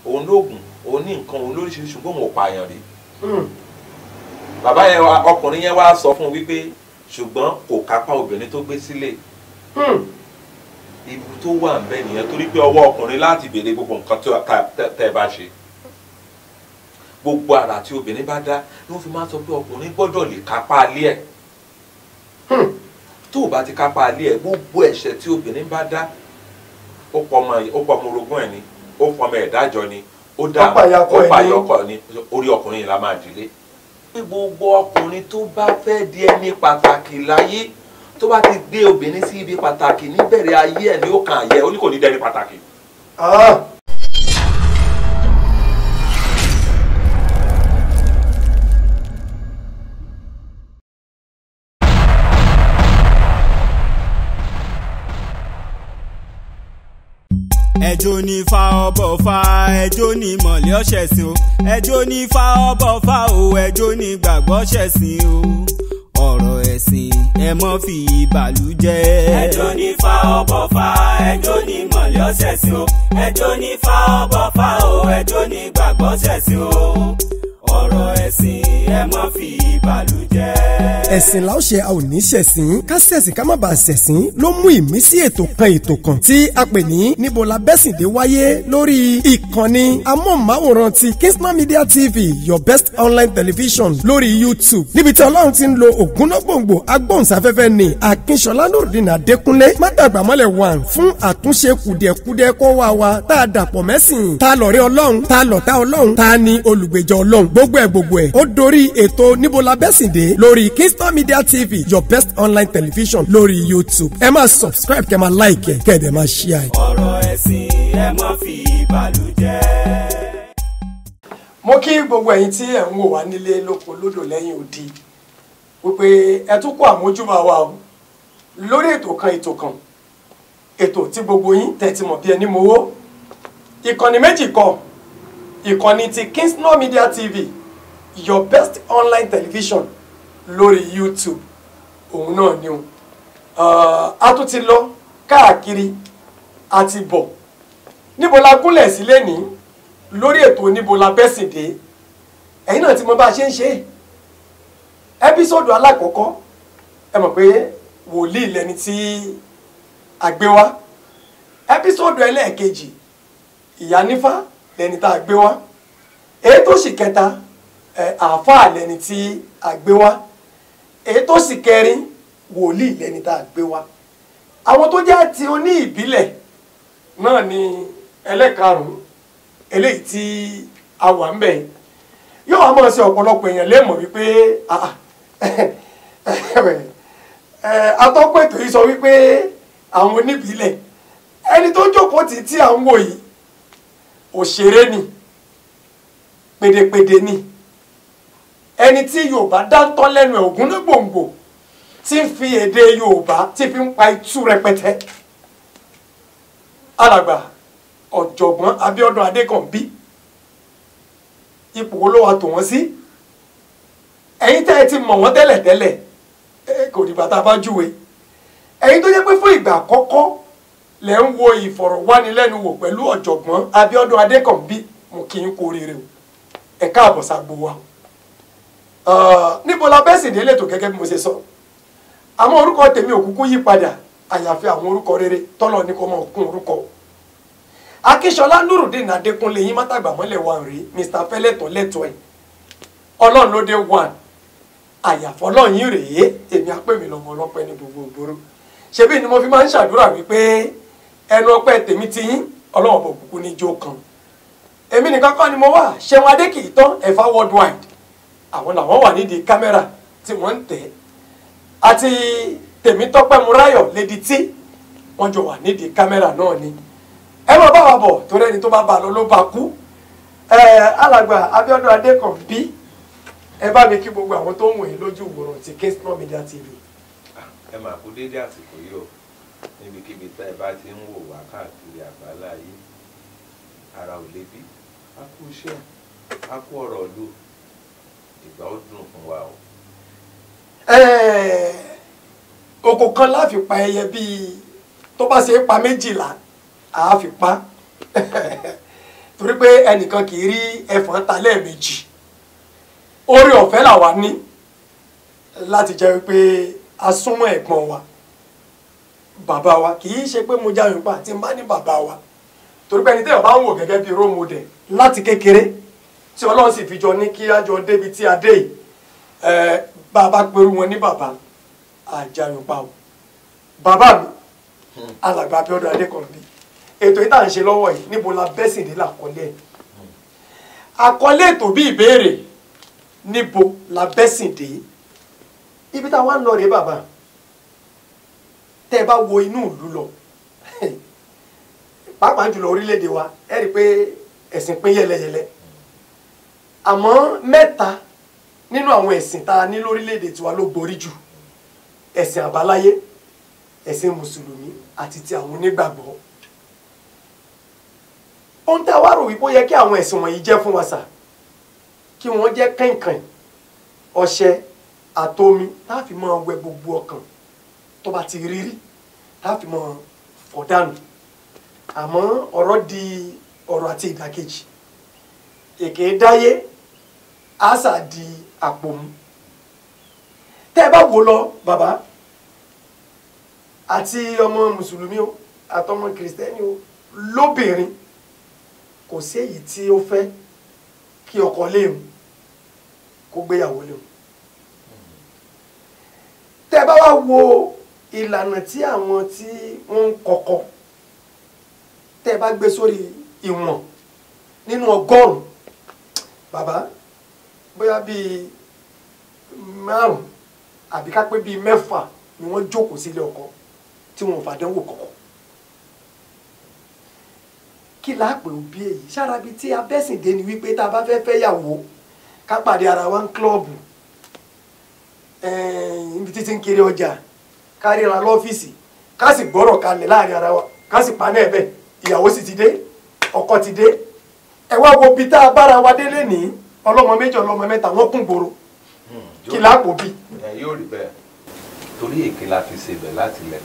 òun lóògùn òun ní nǹkan òun lóríṣiríṣi ṣùgbọ́n òun ò pààyàn rí. Bàbá yẹn ọkùnrin yẹn wá sọ fún un wípé ṣùgbọ́n kò kápá obìnrin tó gbé sílé. Ibi tó wà ń bẹ nìyẹn torí pé ọwọ́ ọkùnrin láti béèrè gbogbo nǹkan tẹ́ ẹ bá ṣe. Gbogbo àrà tí obìnrin bá dá ló fi máa sọ pé ọkùnrin gbọ́dọ̀ lè kápá alé ẹ̀. Tó o bá ti kápá alé ẹ̀ gbogbo ẹ̀ṣẹ̀ tí obìnrin bá dá ó pọ̀ ọmọ orogún ẹ̀ ni ó pọ̀ ọmọ ẹ̀dájọ́ ni ó dá ó pàyọkọ ni orí ọkùnrin yìí la máa dìlé. Pé gbogbo ọkùnrin tó bá fẹ́ di ẹni pàtàkì láyé tó bá ti gbé obìnrin sí ibi pàtàkì níbẹ̀rẹ̀ ayé ẹ̀ ní ó kàn yẹ ó ní kò ní dẹni pàtàkì. ẹjọ́ ní fa ọbọ̀ fa ẹjọ́ ní mọ̀lẹ́ ọ̀ṣẹ̀sìn o ẹjọ́ ní fa ọbọ̀ fa o ẹjọ́ ní gbàgbọ́ ṣẹ̀sìn o ọ̀rọ̀ ẹ̀sìn ẹ mọ́ fi ìbàlújẹ́. ẹjọ́ ní fa ọbọ̀ fa ẹjọ́ ní mọ̀lẹ́ ọ̀ṣẹ̀sìn o ẹjọ́ ní fa ọbọ̀ fa o ẹjọ́ ní gbàgbọ́ ṣẹ̀sìn o ọ̀rọ̀ ẹ̀sìn ẹ mọ́ fi ìbàlújẹ́. ẹ̀sìn la ó ṣe a ò ní ṣẹ̀sìn ká ṣẹ̀sìn ká má bàa ṣẹ̀sìn ló mú ìmísí ètò kan tí a pè ní níbo la bẹ́sìndé wáyé lórí ìkànnì amóhùnmáwòrán ti Kingsman Media TV your best online television lórí YouTube níbi tí Ọlọ́run ti ń lo ògúnnágbòǹgbò agbóhùnsáfẹ́fẹ́ ní Akínṣọlá Nurudeen Adékúnlé mátàgbàmọ́lẹ̀ 1 fún àtúnṣe kùdìẹ̀kudiẹ kó wá tá a dàpọ̀ mẹ́sìn ta lọ̀rẹ́ Ọlọ́run ta lọ̀tá Ọlọ́run ta ni olùgbèjà Ọlọ́run gbogbo ẹ̀ ó dorí ètò níbo la bẹ́sìndé lórí Kingsman Media TV your best online television lórí YouTube ẹ máa subscribe kẹ́ máa like ẹ̀ kẹ́ ẹ̀ dẹ̀ máa share. ọ̀rọ̀ ẹ̀sìn ẹ má fi ìbàlújẹ́. mo kí gbogbo ẹ̀yin tí ẹ̀ ń wò wá nílé lóko lódò lẹ́yìn odi wípé ẹ tún kó àmójúbà wa o lórí ètò kan ètò tí gbogbo yín tẹ̀ ti mọ̀ bí ẹni mowó ìkànnì méjì kan ìkànnì ti Kingsman Media TV your best online television lórí YouTube òun náà ni o a tún ti lọ káàkiri àti bọ̀ níbo la gúnlẹ̀ sí lẹ́ni lórí ètò níbo la bẹ́sìndé ẹ̀yin náà ti mọ bá a ṣe ń ṣe ẹ́písọ́dù alákọ̀ọ́kọ́ ẹ mọ̀ pé wòlíì lẹni tí a gbé wá ẹ́písọ́dù ẹlẹ́ẹ̀kejì ìyá nífà lẹni tá a gbé wá èyí tó sì kẹta àáfàá lẹni tí a gbé wá èyí tó sì kẹrin wòlíì lẹni tá a gbé wá àwọn tó jẹ́ ti oní ìbílẹ̀ náà ni ẹlẹ́karùn-ún eléyìí tí a wà ń bẹ̀ yóò wá mọ̀ sí ọ̀pọ̀lọpọ̀ èèyàn lẹ́mọ̀ wípé atọ́kọ̀ ètò yìí sọ wípé àwọn oníbílẹ̀ ẹni tó jókòó tí à ń wò yìí òṣèré ni pèdèpèdè ni ẹni tí Yorùbá dáńtọ́ lẹ́nu ẹ̀ ògúnnágbòǹgbò tí ń fi èdè Yorùbá tí fi ń pa itú rẹpẹtẹ alàgbà ọ̀jọ̀gbọ́n Abíọ́dún Adékànbí ipò wo ló wà tò wọ́n sí ẹ̀yin tẹ́ ẹ ti mọ̀ wọ́n tẹ́lẹ̀tẹ́lẹ̀ kò dìgbà tá a bá júwe ẹ̀yin tó jẹ́ pé fún ìgbà àkọ́kọ́ lẹ́ ń wo ìfọ̀rọ̀wánilẹ́nuwò pẹ̀lú ọ̀jọ̀gbọ́n Abíọ́dún Adékànbí mo kí n kú oríire o ẹ káàbọ̀ ságbo wa níbo la bẹ́sìndé lẹ́tọ̀ gẹ́gẹ́ bí mo ṣe sọ àwọn orúkọ tèmi òkúkú yí padà àyàfi àwọn orúkọ rere tọ́lọ̀ ní kó mọ̀ kún orúkọ Akínṣọlá Nurudeen Adékúnlé yín mátàgbàmọ́lẹ̀ wa rèé Mr. Fẹ́lẹ́tọ̀ lẹ́tọ̀ ẹ̀ ọlọ́run ló dé 1 àyàfọ́ ọlọ́run yín rèé èmi apẹ́mi lọ́mọ ọlọ́pẹ́ ní gbogbo ògbóró ṣebí ni mo fi máa ń ṣàdúrà wípé ẹnu ọpẹ́ tèmi ti yín ọlọ́run bọ̀ kúkú ní jó kan èmi nìkan kọ́ ni mo wà Ṣẹ́wọ̀n Adékìítán ẹ̀fà worldwide àwọn làwọn wà nídìí kámẹ́rà tí wọ́n ń tẹ̀ àti Tèmítọ́pẹ́ Múráyọ̀ Lady T wọ́n jọ wà nídìí kámẹ́rà náà ni ẹ má bá wa bọ̀ torí ẹni tó bá bá lọ ló bá kú alàgbà Abíọ́dún Adékànbí ẹ bá mi kí gbogbo àwọn tó ń wòye lójú ìwòran ti Kingsman Media TV. Ẹ máa kú dédé àsìkò yìí o níbikíbi tá ẹ bá ti ń wò wá káàkiri àgbálá yìí ara ò lébi a kú iṣẹ́ a kú ọ̀rọ̀ lò ìgbà ó dùn fún wa o. Oko kan la fi pa ẹyẹ bíi tó bá ṣe pa 12 àá fi pa torí pé ẹnìkan kì í rí ẹ̀fọn ta lẹ́ẹ̀mejì oore ọ̀fẹ́ làwa ní láti jẹ́ wípé a súnmọ́ ẹ̀gbọ́n wa bàbá wa kì í ṣe pé mo jáwé pa tí n bá ní bàbá wa torí pé ẹni tẹ́yọ̀ bá ń wò gẹ́gẹ́ bí role model láti kékeré tí Ọlọ́run sì fi jọ ní kí á jọ débi tí a dé yìí bàbá pẹ̀lú wọn ní bàbá àjàyàn pa o bàbá mi alàgbà Abíọ́dún Adékànbí ètò yìí tá à ń ṣe lọ́wọ́ yìí níbo la bẹ́sìn dé làkọlé ẹ̀ àkọlé ètò bí ìbéèrè níbo la bẹ́sìn dé ibi tá a wá ń lọ rèé bàbá tẹ́ ẹ bá wo inú ìlú lọ pàápàá jùlọ orílẹ̀-èdè wa ẹ rí i pé ẹ̀sìn pín yẹlẹyẹlẹ àmọ́ mẹ́ta nínú àwọn ẹ̀sìn tá a ní lórílẹ̀-èdè tiwa ló gborí jù ẹ̀sìn àbáláyé ẹ̀sìn mùsùlùmí àti ti àwọn onígbàgbọ́ ohun tá a wá rò wípé ó yẹ kí àwọn ẹ̀sìn wọ̀nyí jẹ́ fún wa sà kí wọ́n jẹ́ kàìnkàìn ọṣẹ àtomi tá a fi máa wẹ gbogbo ọkàn tó bá ti rírí tá a fi máa fọ̀ dànù àmọ́ ọ̀rọ̀ di ọ̀rọ̀ àti ìdàkejì èké dáyé àṣà di àpòmù tẹ́ ẹ bá wò lọ bàbá àti ọmọ mùsùlùmí o àtọmọ kìrìsìtẹ́nì o lóbìnrin kò sí èyí tí ó fẹ́ kí ọkọ léwu kó gbéyàwó léwu tẹ́ ẹ bá wá wo ìlànà tí àwọn tí wọ́n ń kọ́kọ́ tẹ́ ẹ bá gbé sórí ìwọ̀n nínú 100 bàbá bóyá bíi 5 àbí ká pé bíi 6 ni wọ́n jókòó sílé ọkọ tí wọ́n fàdánwò kọ̀kọ̀ kí láàpẹ̀ òbí èyí sárabi tí abẹ́sìndé ni wípé tá a bá fẹ́ fẹ́ yàwó ká pàdé ara wa ń klọ́ọ̀bù ibi títí ń kiri ọjà ká ríra lọ́fíìsì ká sì gbọ́rọ̀ kalẹ̀ láàrin ara wa ká sì pa náà bẹ́ẹ̀ ìyàwó sì ti dé ọkọ ti dé ẹ wá wo bí tá a bára wa délé ní ọlọ́mọ méjì ọlọ́mọ mẹ́ta wọ́n kún gbòòrò kí láàpò bí. yóò rí bẹ́ẹ̀ torí èké la fi ṣebẹ̀ láti lẹ̀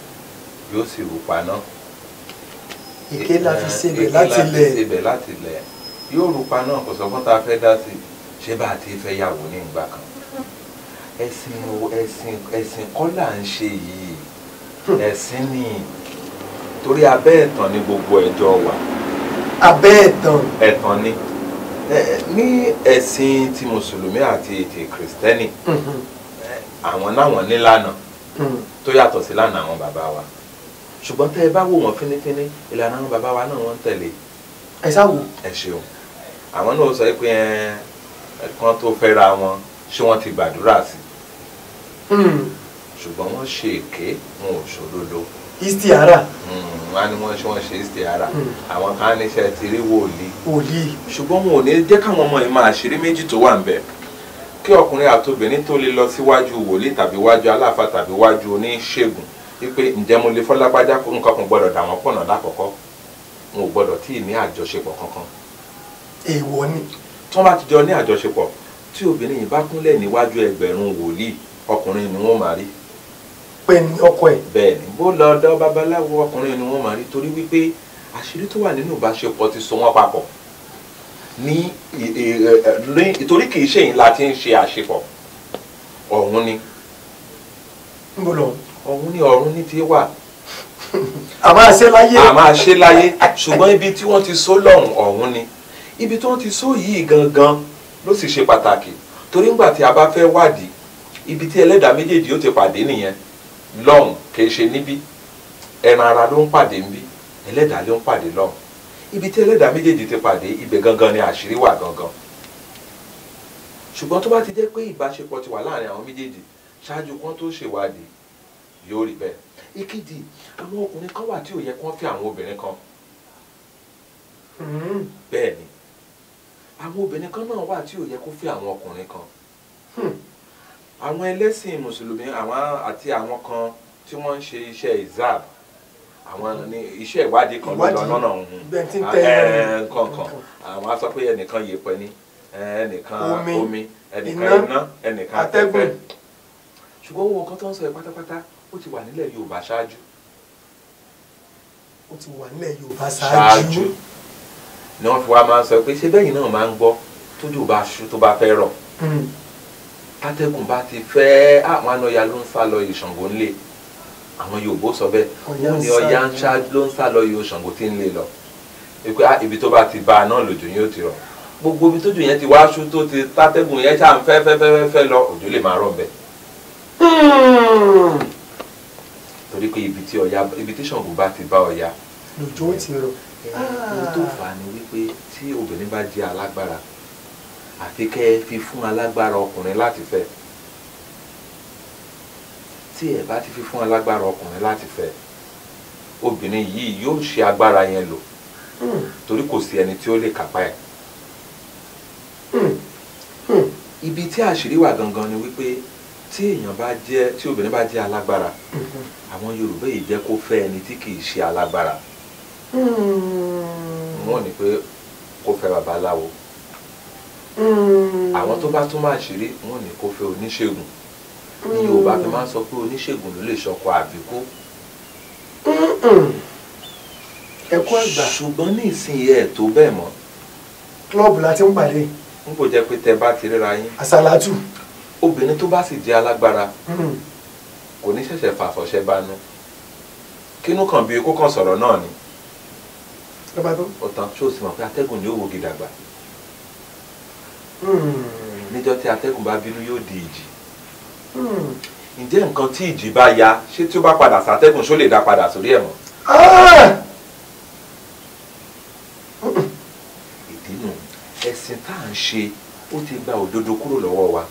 yóò sì rú paná. èké la fi ṣebẹ̀ láti lẹ̀ yóò rú paná kò sọ fún tá a fẹ́ dá sí ṣé bá a ti fẹ́ yàwó ní ìgbà kan ẹ̀sìn kọ́ là ń ṣe yìí ẹ̀sìn ni torí abẹ́ ẹ̀tàn ni gbogbo ẹjọ́ wà. abẹ́ ẹ̀tàn ni ní ẹ̀sìn ti mùsùlùmí àti ti kìrìsìtẹ́nì àwọn náwọn nílànà tó yàtọ̀ sí lànà àwọn bàbá wa ṣùgbọ́n tẹ́ ẹ bá wò wọ́n fínífíní ìlànà àwọn bàbá wa náà wọ́n ń tẹ̀lé. ẹ sáwò. ẹ ṣeun àwọn náà sọ pé kan tó fẹ́ra wọn ṣé wọ́n ti gbàdúrà sí ṣùgbọ́n wọ́n ṣe èké wọn ò ṣòdodo. istihara. wọ́n á ní wọ́n ṣe istihara àwọn kan ní iṣẹ́ ti rí wòlíì. ṣùgbọ́n wọn ò ní jẹ́ káwọn ọmọ yìí máa ṣeré méjì tó wà ń bẹ̀ kí ọkùnrin àtobìnrin tó lè lọ síwájú wòlíì tàbí wájú aláàfáà tàbí wájú oníṣègùn wípé ǹjẹ́ mo lè fọlágbájá nǹkan kan gbọ́dọ̀ dà wọ́n pọ̀nà lákọ̀ọ́kọ́ wọn ò gbọ́dọ̀ tí ì ní àjọṣepọ̀ kankan. èèwọ̀ ni. tí wọ́n bá ti jọ ní àjọṣepọ̀ tí obìnrin yìí bá kúnlẹ̀ níwájú ẹgbẹ̀rún wòlíì ọkùnrin ni wọ́n máa rí. pé ní ọkọ ẹ̀. bẹ́ẹ̀ ni bó lọ ọ̀dọ̀ babaláwo ọkùnrin ni wọ́n máa rí torí wípé àṣírí tó wà nínú ìbáṣepọ̀ ti so wọ́n papọ̀ ní ìtorí kì í ṣe yìí la ti ń ṣe àṣepọ̀ ọ̀hún ni. níbo lọ. ọ̀hún ni ọ̀run ní ti wà. a máa ṣe láyé. a máa ṣe láyé ṣùgbọ́n ibi tí wọ́n ti so lọ́hùn ọ̀hún ni ibi tí wọ́n ti so yìí gangan ló sì ṣe pàtàkì torí ńgbà tí a bá fẹ́ wádìí ibi tí ẹlẹ́dàá méjèèjì ó ti pàdé nìyẹn lọ́hùn kì í ṣe níbí ẹran ara ló ń pàdé níbí ẹlẹ́dàá ló ń pàdé lọ́hùn ibi tí ẹlẹ́dàá méjèèjì ti pàdé ibẹ̀ gangan ni àṣírí wà gangan ṣùgbọ́n tó bá ti jẹ́ pé ìbáṣepọ̀ ti wà láàrin àwọn méjèèjì ṣáájú kan tó ṣèwádìí yóò rí bẹ́ẹ̀. ìkejì àwọn ọkùnrin kan wà tí ò yẹ kí wọ́n fẹ́ àwọn obìnrin kan bẹ́ẹ̀ ni àwọn obìnrin kan náà wà tí ò yẹ kó fẹ́ àwọn ọkùnrin kan àwọn ẹlẹ́sìn mùsùlùmí àwọn àti àwọn kan tí wọ́n ń ṣe iṣẹ́ izab àwọn ní iṣẹ́ ìwádìí kan lọ́dọ̀ lọ́nà kankan àwọn á sọ pé ẹnìkan yèèpẹ̀ ni ẹnìkan omi ẹnìkan iná ẹnìkan atẹ́gùn ṣùgbọ́n wọn kan tó ń sọ ẹ̀ pátápátá ó ti wà nílẹ̀ Yorùbá ṣáájú. ó ti wà nílẹ̀ Yorùbá ṣáájú. ni wọ́n fi wá máa ń sọ pé ṣé bẹ́yìn náà máa ń gbọ́ tójú bá ṣú tó bá fẹ́ rọ̀ tátẹ́gùn bá ti fẹ́ àwọn anọya ló ń sá lọ ìṣàngó ńlẹ̀ àwọn Yorùbá sọ bẹ́ẹ̀ wọ́n ní Ọya ń ṣá ló ń sá lọ ìṣàngó tí ń lè lọ pé ibi tó bá ti bá a náà lòjò yóò ti rọ̀ gbogbo ibi tójú yẹn ti wá ṣú tó ti tátẹ́gùn yẹn ṣáà ń fẹ́ lọ òjò lè máa rọ̀ bẹ́ẹ̀ torí pé ibi tí Ṣàngó bá ti bá Ọya lòjò ti rọ̀. ohun tó fà á ni wípé tí obìnrin bá jẹ́ alágbára àfi kẹ́ ẹ fi fún alágbára ọkùnrin láti fẹ́ tí ẹ bá ti fi fún alágbára ọkùnrin láti fẹ́ obìnrin yìí yóò ṣe agbára yẹn lò torí kò sí ẹni tí ó lè kápá ẹ̀. ibi tí àṣírí wà gangan ni wípé tí obìnrin bá jẹ́ alágbára àwọn Yorùbá yìí jẹ́ kó fẹ́ ẹni tí kì í ṣe alágbára wọ́n ní pé kó fẹ́ babaláwo àwọn tó bá tún máa ṣeré wọ́n ní kó fẹ́ oníṣègùn ní Yorùbá fi máa ń sọ pé oníṣègùn ló lè ṣọkọ àbíkú ẹ̀kọ́ àgbà ṣùgbọ́n ní ìsinyìí ẹ̀ tó bẹ́ẹ̀ mọ́ klọ́ọ̀bù láti ń pàdé n kò jẹ́ pé tẹ bá ti ríra yín àsálàtù obìnrin tó bá sì jẹ́ alágbára kò ní ṣẹ̀ṣẹ̀ fàfọ̀ṣẹ́ bánú kínú kan bí kó kàn sọ̀rọ̀ náà ni ọ̀tàn ṣó sì mọ̀ pé atẹ́gùn yóò wo gidàgbà níjọ́ tí atẹ́gùn bá bínú yóò di ìjì ǹjẹ́ nǹkan tí ìjì bá ya ṣé tí ó bá padà sátẹ́gùn ṣó lè dá padà sórí ẹ̀ mọ́. ìdí nù ẹ̀sìn tá à ń ṣe ó ti gba òdodo kúrò lọ́wọ́ wa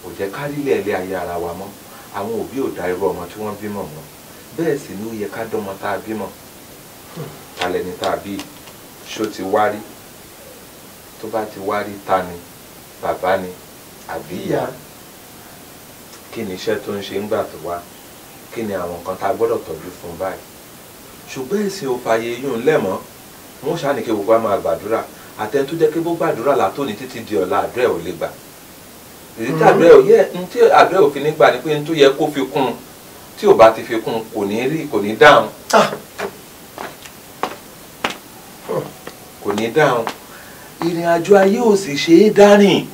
kò jẹ́ ká rí lẹ́ẹ̀lẹ́ ayé ara wa mọ́ àwọn òbí ò dá irú ọmọ tí wọ́n bímọ mọ́ bẹ́ẹ̀ sì ni ó yẹ ká dọ́mọ tá a bímọ talẹ̀ ní tá a bí ṣó ti wárí tó bá ti wárí ta ni bàbá ni àbí ìyá kí ni iṣẹ́ tó ń ṣe ńgbà tó wá kí ni àwọn nǹkan tá a gbọ́dọ̀ tọ́jú fún báyìí ṣùgbọ́n èsì ò fààyè yún lẹ́mọ́ wọn ṣáà ní kí gbogbo wa máa gbàdúrà àtẹni tó jẹ́ kí bó gbàdúrà látòní títí di ọ̀la àdúrà ò lè gbà èyí tí àdúrà ò fi ní gbà ni pé ní tó yẹ kó fi kún un tí ò bá ti fi kún un kò ní dáhùn kò ní dáhùn ìrìn àjò ayé ò sì ṣe é dárìn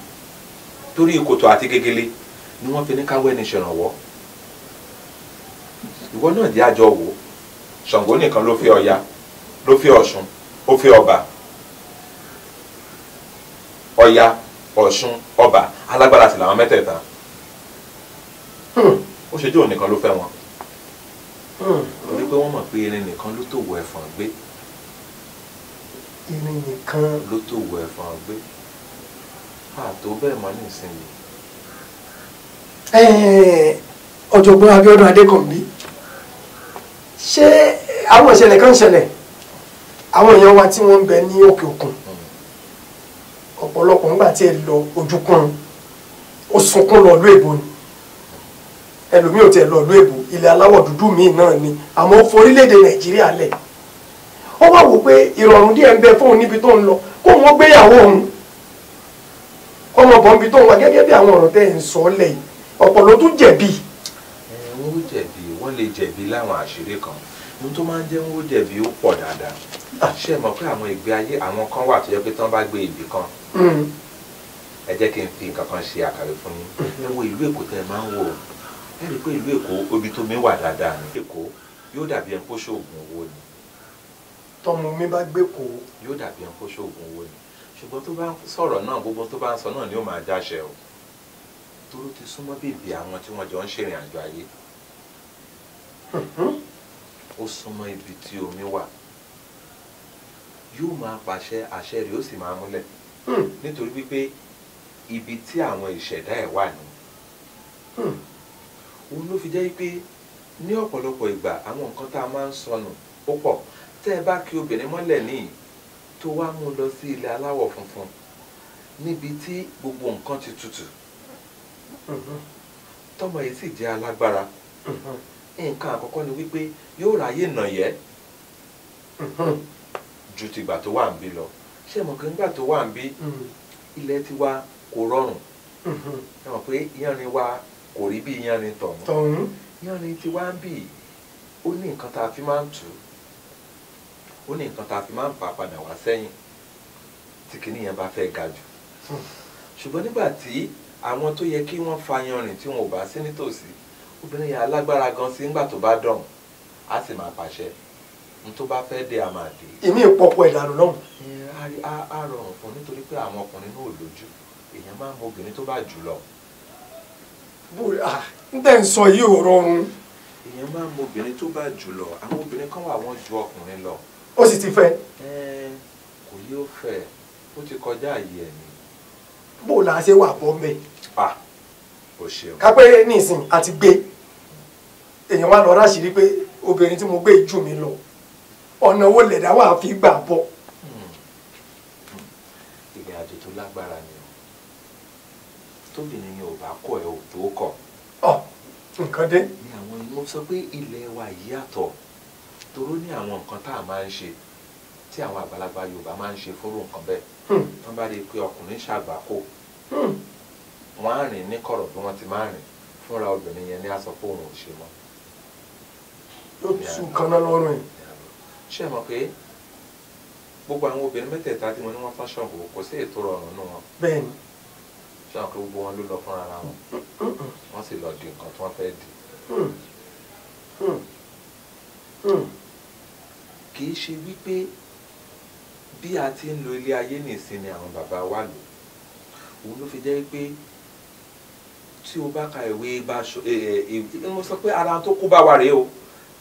torí ìkòtò àti gegele ni wọ́n fi ní káwé ní ṣèrànwọ́ ìwọ náà jẹ́ àjọ wò Ṣàngó nìkan ló fi Ọya ló fi Ọ̀ṣun ó fi ọba Ọya Ọ̀ṣun ọba alágbára sì làwọn mẹ́tẹ̀ẹ̀ta ó ṣe jẹ́ òun nìkan ló fẹ́ wọn torí pé wọ́n mọ̀ pé irin nìkan ló tó wọ ẹ̀fọ̀n gbé irin nìkan ló tó wọ ẹ̀fọ̀n gbé àtó bẹ́ẹ̀ mọ́ nísìnyí. ọ̀jọ̀gbọ́n Abíọ́dún Adékànbí ṣé àwọn ìṣẹ̀lẹ̀ kan ṣẹlẹ̀ àwọn èèyàn wa tí wọ́n ń bẹ ní òkè òkun ọ̀pọ̀lọpọ̀ ńgbà tí ẹ lọ ojúkun ó sunkún lọ ìlú èbó ni ẹlòmíì ò tiẹ̀ lọ ìlú èbó ilẹ̀ aláwọ̀ dúdú míì náà ni àmọ́ ó forílẹ̀-èdè Nàìjíríà lẹ̀ ó wá wò pé ìrọ̀rùn díẹ̀ ń bẹ fóun níbi tó ń lọ kó wọ́n gbéyàwó òun ọmọbọ̀n níbi tó ń wá gẹ́gẹ́ bí àwọn ọ̀rọ̀ tẹ́ ẹ̀ ń sọ lẹ̀ yìí ọ̀pọ̀ ló tún jẹ̀bi. wọ́n ó jẹ̀bi wọ́n lè jẹ̀bi láwọn àṣírí kan ohun tó máa ń jẹ́ wọ́n ó jẹ̀bi ó pọ̀ dáadáa ṣé ẹ mọ̀ pé àwọn ìgbé ayé àwọn kan wà tó yẹ pé tí wọ́n bá gbé ibì kan ẹ jẹ́ kí n fi nǹkan kan ṣe àkàwé fún yín ẹ wo ìlú Èkó tẹ́ ẹ máa ń wò ẹ rí i pé ìlú Èkó ibi tó mi wà dáadáa ní Èkó yóò dàbí ẹni kó ṣoògùn owó ni. tọmọ mi bá gbé kó. yóò dàbí ẹni kó ṣoògùn owó ni ṣùgbọ́n tó bá ń sọ̀rọ̀ náà gbogbo tó bá ń sọ náà ni ó máa jáṣẹ o tóró ti súnmọ́ bèbè àwọn tí wọ́n jọ ń ṣèrìn àjò ayé ó súnmọ́ ibi tí omi wà yóò máa pàṣẹ àṣẹ rẹ̀ ó sì máa múlẹ̀ nítorí wípé ibi tí àwọn ìṣẹ̀dá ẹ̀ wà ní òun ló fi jẹ́ pé ní ọ̀pọ̀lọpọ̀ ìgbà àwọn nǹkan tá a máa ń sọnù ó pọ̀ tẹ́ ẹ bá kí obìnrin mọ́lẹ̀ níyì tó wá mú lọ sí ilẹ̀ aláwọ̀ funfun níbi tí gbogbo nǹkan ti tutù tọmọ yìí sì jẹ́ alágbára nǹkan àkọ́kọ́ ni wípé yóò ráyè nàyẹ́ ju tìgbà tó wà ń bí lọ ṣé mọ̀ kí nígbà tó wà ń bí ilẹ̀ tiwa kò rọrùn ẹ mọ̀ pé iyanrìn wa kò rí bí iyanrìn tọ̀hún iyanrìn tiwa ń bì ó ní nǹkan tá a fi máa ń tù ó ní nǹkan tá a fi máa ń fà padà wá sẹ́yìn tí kinní yẹn bá fẹ́ ga jù ṣùgbọ́n nígbà tí àwọn tó yẹ kí wọ́n fa yanrìn tí wọn ò bá sí nítòsí obìnrin yẹn alágbára gan sí nígbà tó bá dọ̀hùn á sì máa pàṣẹ n tó bá fẹ́ dé a máa dé. ìmí ìpọ̀pọ̀ ìdànù náà. á rọrùn fún nítorí pé àwọn ọkùnrin náà ò lójú èèyàn máa ń mọ obìnrin tó bá jù lọ. n tẹ́ ń sọ yìí ò rọrùn. èèyàn máa ń mọ obìnrin tó bá jù lọ àwọn obìnrin kan wà wọ́n ju ọkùnrin lọ. ó sì ti fẹ́. kò yóò fẹ́ ó ti kọjá àyè ẹ̀ ni. bó la ṣe wà bọ́ mbẹ́. o ṣeun. kápẹ́ nísìn àti gbé èèyàn wá lọ ráṣìírí pé obìnrin tí mo gbé jù mí lọ ọ̀nà owó lẹ̀dá wà fi gbà bọ̀. ìrìn àjò tó lágbára ni o tóbìnrin yẹn ò bá kọ ẹ ò tó kọ. nǹkan dé. ní àwọn mo sọ pé ilẹ̀ wa yìí yàtọ̀ toró ní àwọn nǹkan tá a máa ń ṣe tí àwọn àgbàlagbà Yorùbá máa ń ṣe fóró nǹkan bẹ́ẹ̀ wọ́n bá rí i pé ọkùnrin ṣàgbákò wọ́n á rìn ní kọ̀rọ̀ bí wọ́n ti máa rìn fúnra obìnrin yẹn ní aṣọ pé òun ò ṣe mọ́. yóò tún kan náà lọ́rùn yìí. ṣé ẹ mọ̀ pé gbogbo àwọn obìnrin mẹ́tẹ̀ẹ̀ta tí mo ní wọ́n tán ṣọ̀gbọ̀ kò sí ètò rọrùn nínú wọn. bẹ́ẹ̀ni. ṣé àwọn pé gbogbo wọn ló lọ fúnra wọn wọ́n sì lọ di nǹkan tí wọ́n fẹ́ di. kì í ṣe wípé bí a ti ń lo ilé ayé nìsín ni àwọn bàbá wa lò òun ló fi jẹ́ pé tí o bá ka ìwé mo sọ pé ara tó kó bá wa rèé o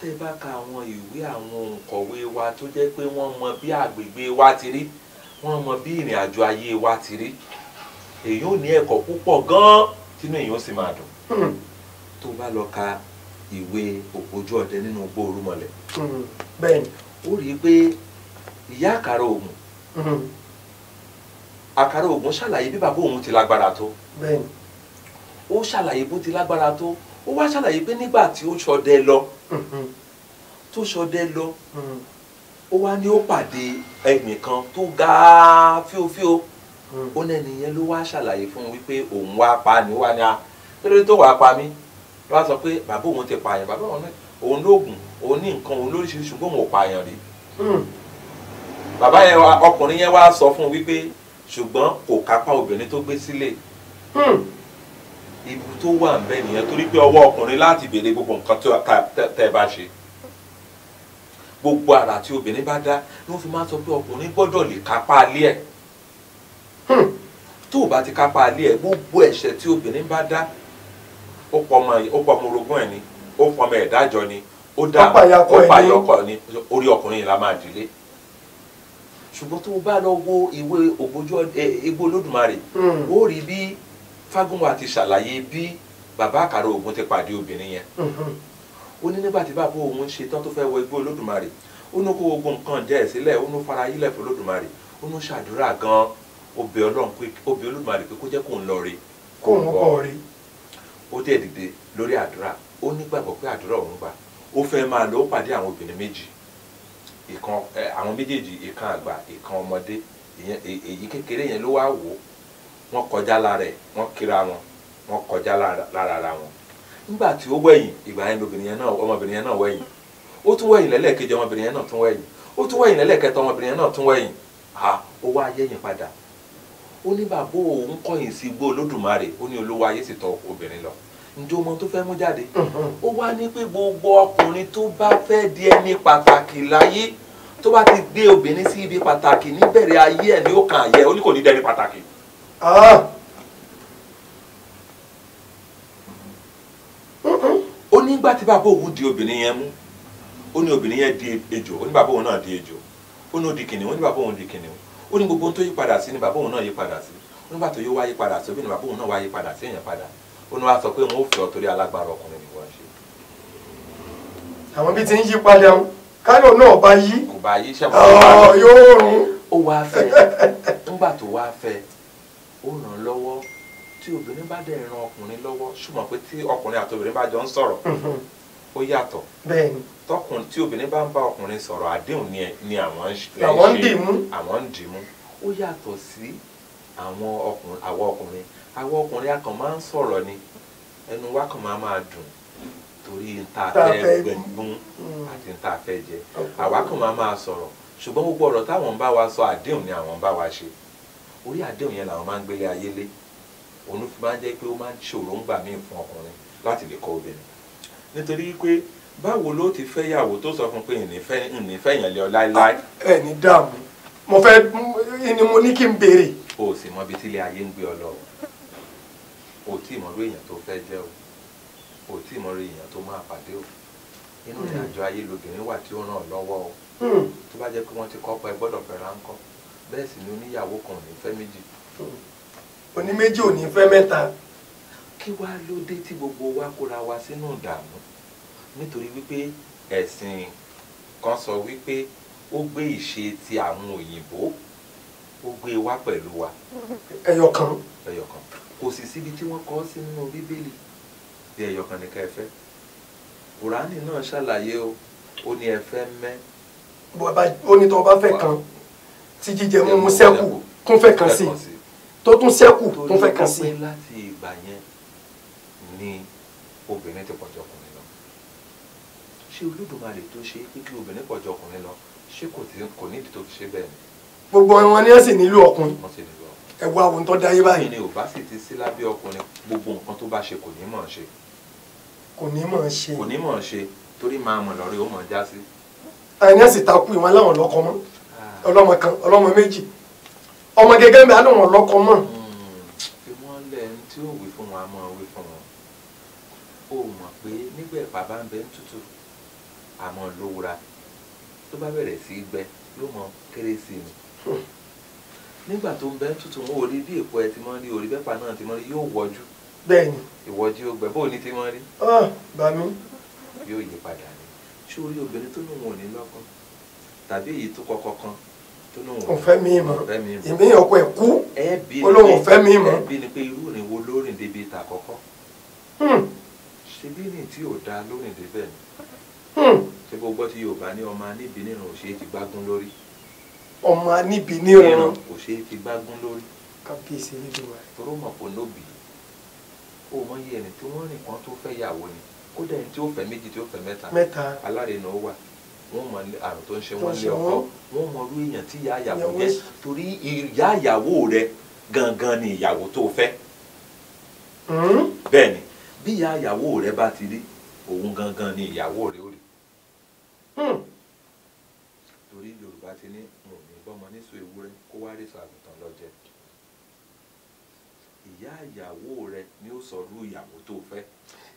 tẹ́ bá ka àwọn ìwé àwọn òǹkọ̀wé wa tó jẹ́ pé wọ́n mọ bí àgbègbè wa ti rí wọ́n mọ bí ìrìn àjò ayé wa ti rí èyí ò ní ẹ̀kọ́ púpọ̀ gan-an tínú èyí ó sì máa dùn tó bá lọ ka ìwé Ògbójú Ọdẹ nínú Igbó Orúmọlẹ̀ bẹ́ẹ̀ni ó rí i pé ìyá àkàrà ògùn àkàrà ògùn ṣàlàyé bí bàbá òun ti lágbára tó bẹ́ẹ̀ni ó ṣàlàyé bó ti lágbára tó ó wá ṣàlàyé pé nígbà tí ó ṣọdẹ lọ tó ṣọdẹ lọ ó wá ní ó pàdé ẹgbìn kan tó ga fíofío ó nẹni yẹn ló wá ṣàlàyé fún un wípé òun wá pa ni ó wá ní a lórí tó wàá pa mí ló wá sọ pé bàbá òun ti pààyàn bàbá òun lóògùn òun ní nǹkan òun lóríṣiríṣi ṣùgbọ́n òun ò pààyàn rí bàbá yẹn ọkùnrin yẹn wá sọ fún un wípé ṣùgbọ́n kò kápá obìnrin tó gbé sílé ibu tó wà ń bẹ nìyẹn torí pé ọwọ́ ọkùnrin láti béèrè gbogbo nǹkan tẹ́ ẹ bá ṣe gbogbo àrà tí obìnrin bá dá ni wọ́n fi máa sọ pé ọkùnrin gbọ́dọ̀ lè kápá alẹ́ ẹ̀ tó o bá ti kápá alẹ́ ẹ̀ gbogbo ẹ̀ṣẹ̀ tí obìnrin bá dá ó pọ̀ ọmọ orogún ẹ̀ ni ó pọ̀ ọmọ ẹ̀dájọ́ ni ó dá ó pàyọkọ ni orí ọkùnrin yìí la máa dìlé ṣùgbọ́n tó o bá lọ wo ìwé Ògbójú Igbó Olódùmarè ó rí bí Fágúnwà ti ṣàlàyé bí bàbá àkàrà ògùn ti pàdé obìnrin yẹn ó ní nígbà tí bàbá òun ṣe tán tó fẹ́ wọ Igbó Olódùmarè ó ní kó gbogbo nǹkan jẹ́ ẹ̀ sílẹ̀ ó ní fara yílẹ̀ fún Olódùmarè ó ní ṣàdúrà gan ó bẹ Olódùmarè pé kó jẹ́ kóun lọ rí kóun bọ̀ rí ó dẹ̀ dìde lórí àdúrà ó nígbàgbọ́ pé àdúrà òun gbà ó fẹ́ máa lọ ó pàdé àwọn obìnrin méjì ìkan àwọn méjèèjì ìkan àgbà ìkan ọmọdé èyí kékeré yẹn ló wá wò wọ́n kọjá lára ẹ̀ wọ́n kíra wọ́n kọjá lára ara wọn nígbà tí ó wẹ̀yìn ìgbà yẹn ọmọbìnrin yẹn náà wẹ̀yìn ó tún wẹ̀yìn lẹ́lẹ́kejì ọmọbìnrin yẹn náà tún wẹ̀yìn ó tún wẹ̀yìn lẹ́lẹ́kẹta ọmọbìnrin yẹn náà tún wẹ̀yìn ó wá yẹ̀yìn padà ó ní bàbá òun kọ̀yìn sí Igbó Olódùmarè ó ní olówó ayé sì tọ̀ obìnrin lọ ǹjẹ́ ọmọ tó fẹ́ mú jáde ó wá ní pé gbogbo ọkùnrin tó bá fẹ́ di ẹni pàtàkì láyé tó bá ti gbé obìnrin sí ibi pàtàkì níbẹ̀rẹ̀ ayé ẹ̀ ní ó kàn yẹ ó ní kò ní dẹni pàtàkì. ó nígbà tí bàbá òun di obìnrin yẹn mú ó ní obìnrin yẹn di ejò ó ní bàbá òun náà di ejò ó ní ó di kìnìún ó ní bàbá òun di kìnìún ó ní gbogbo ohun tó yí padà sí ni bàbá òun náà yí padà sí ó nígbà tó yí wá yí padà sí ó bí ni bàbá òun náà wá yí padà sí èèyàn padà ó ní wá sọ pé wọn ò fẹ́ ọ torí alágbára ọkùnrin ni wọ́n ṣe. àwọn bí ti ń yí padà ń kánò náà bá yí kò bá yí sẹ́wọ̀n yóò rún. ó wá fẹ́ nígbà tó wá fẹ́ ó ràn lọ́wọ́ tí obìnrin bá dẹ̀ ran ọkùnrin lọ́wọ́ ṣùgbọ́n pé tí ọkùnrin àti obìnrin bá jọ ń sọ̀rọ̀ ó yàtọ̀ tí obìnrin bá ń bá ọkùnrin sọ̀rọ̀ àdéhùn ni àwọn ń dìmú ó yàtọ̀ sí àwọn ọkùnrin a kàn máa ń sọ̀rọ̀ ni ẹnu wa kàn máa dùn torí nta fẹ́ gbẹ̀gbọ́n àti nta fẹ́ jẹ àwa kàn máa sọ̀rọ̀ ṣùgbọ́n gbogbo ọ̀rọ̀ táwọn ń bá wa sọ àdéhùn ni àwọn ń bá wa ṣe orí àdéhùn yẹn làwọn máa ń gbélé ayé lé òun fi máa ń jẹ́ pé ó máa ń ṣòro ń gbà míì fún ọkùnrin láti lè kọ̀ obìnrin nítorí pé báwo ló ti fẹ́ yàwó tó sọ fún pé ìnífẹ́ yẹn lé ọ láéláé. ẹ ní dààmú mo fẹ́ ni mo ní kí n béèrè. o sì mọ ibi tí ilé ayé ń gbé ọ lọ o tí ì mọ irú èèyàn tó fẹ́ jẹ́ o tí ì mọ irú èèyàn tó máa pàdé o inú ìrìn àjò ayé lobìnrin wà tí ó ràn ọ́ lọ́wọ́ o tó bá jẹ́ pé wọ́n ti kọ́ pa ẹ gbọ́dọ̀ fẹ́ ráńkọ́ bẹ́ẹ̀ sì ni oníyàwó kan ò ní fẹ́ méjì. oní méjì ò ní fẹ́ mẹ́ta. kí wàá ló dé tí gbogbo wa kóra wa sínú ìdààmú nítorí wípé ẹ̀sìn kan sọ wípé ó gbé ìṣe ti àwọn òyìnbó ó gbé wá pẹ̀lú wa. ẹyọkan. ẹyọkan kò sì síbi tí wọ́n kọ sí nínú bíbélì bí ẹyọkan ní ká ẹ fẹ́ kùránì náà ṣàlàyé o ó ní ẹ fẹ́ mẹ́. ó ní tó bá fẹ́ kan tí jíjẹ mímu ṣẹ́kù tún fẹ́ kan sí tó tún ṣẹ́kù tún fẹ́ kan sí. torí wọ́n pé láti ìgbà yẹn ni obìnrin ti pọ̀jù ọkùnrin lọ ṣé Olódùmarè tó ṣe pé kí obìnrin pọ̀jù ọkùnrin lọ ṣé kò nídìí tó fi ṣe bẹ́ẹ̀ ni. gbogbo wọn ni wọ́n sì nílò ọkùnrin ẹ wá ohun tó dáyé báyìí. ni ò bá sì ti sí lábẹ́ ọkùnrin gbogbo nǹkan tó bá ṣe kò ní mọ̀ ṣe. kò ní mọ̀ ṣe. kò ní mọ̀ ṣe torí máa mọ̀ lọ́rí ó mọ̀ já sí. àyìn náà sì takú ìwọ̀n aláwọ̀ lọ́kọ mọ́ ọlọ́mọ kan ọlọ́mọ méjì ọmọ gẹ́gẹ́ bí aláwọ̀ lọ́kọ mọ́. fi wọ́n lẹ̀ ń tí ó wí fún wọn a máa wí fún wọn. ó mọ̀ pé nígbà ẹ̀pà bá ń bẹ ń tútù àmọ́ lówura tó bá bẹ̀rẹ̀ sí í gbẹ yóò mọ kéré sí i ni. nígbà tó ń bẹ ń tútù wọn ò rí bí èpo ẹ ti mọ́ rí orí bẹ́pà náà ti mọ́ rí yóò wọ́jú. bẹ́ẹ̀ni. ìwọ́jú ó gbẹ bóò ní ti mọ́ rí. bá mi. yóò yí padà ní ṣé orí obìnrin tó lóun ò ní lọ́kàn tàbí èyí tó kọ́kọ́ kan tó lóun ò fẹ́ mi mọ́ ìmí ọkọ ẹ̀ kú olóhùn ò fẹ́ mi mọ́. ẹbí ni pé irú ìrìn wo lórìn débi ìta àkọ́kọ́ ṣe bí ní tí ò dáa lórìn débẹ̀ ni ṣé gbogbo tí Yorùbá ní ọmọ aníbi nírun ò ṣe é ti gbágún lórí. ọmọ aníbi nírun kò ṣe é ti gbágún lórí. kábíyèsí nílùú wa. toró mọ̀ pé lóbì ó mọ iye ẹni tí wọ́n rìn kan tó fẹ́ yàwó ni kódà ẹni tí ó fẹ́ méjì tí ó fẹ́ mẹ́ta alárinà ó wà wọ́n mọ àrùn tó ń ṣe wọ́n lé ọkọ wọ́n mọ irú èèyàn tí ìyá ìyàwó jẹ́ torí ìyá ìyàwó rẹ gangan ni ìyàwó tó fẹ́ bẹ́ẹ̀ ni bí ìyá ìyàwó rẹ bá ti rí òun gangan ni ìyàwó rẹ ó rí torí Yorùbá ti ní wọn ò ní gbọ́mọ níṣu ewúrẹ́ kó wá rí sọ àgùntàn lọ́jẹ́ ìyá ìyàwó rẹ ni ó sọ irú ìyàwó tó fẹ́.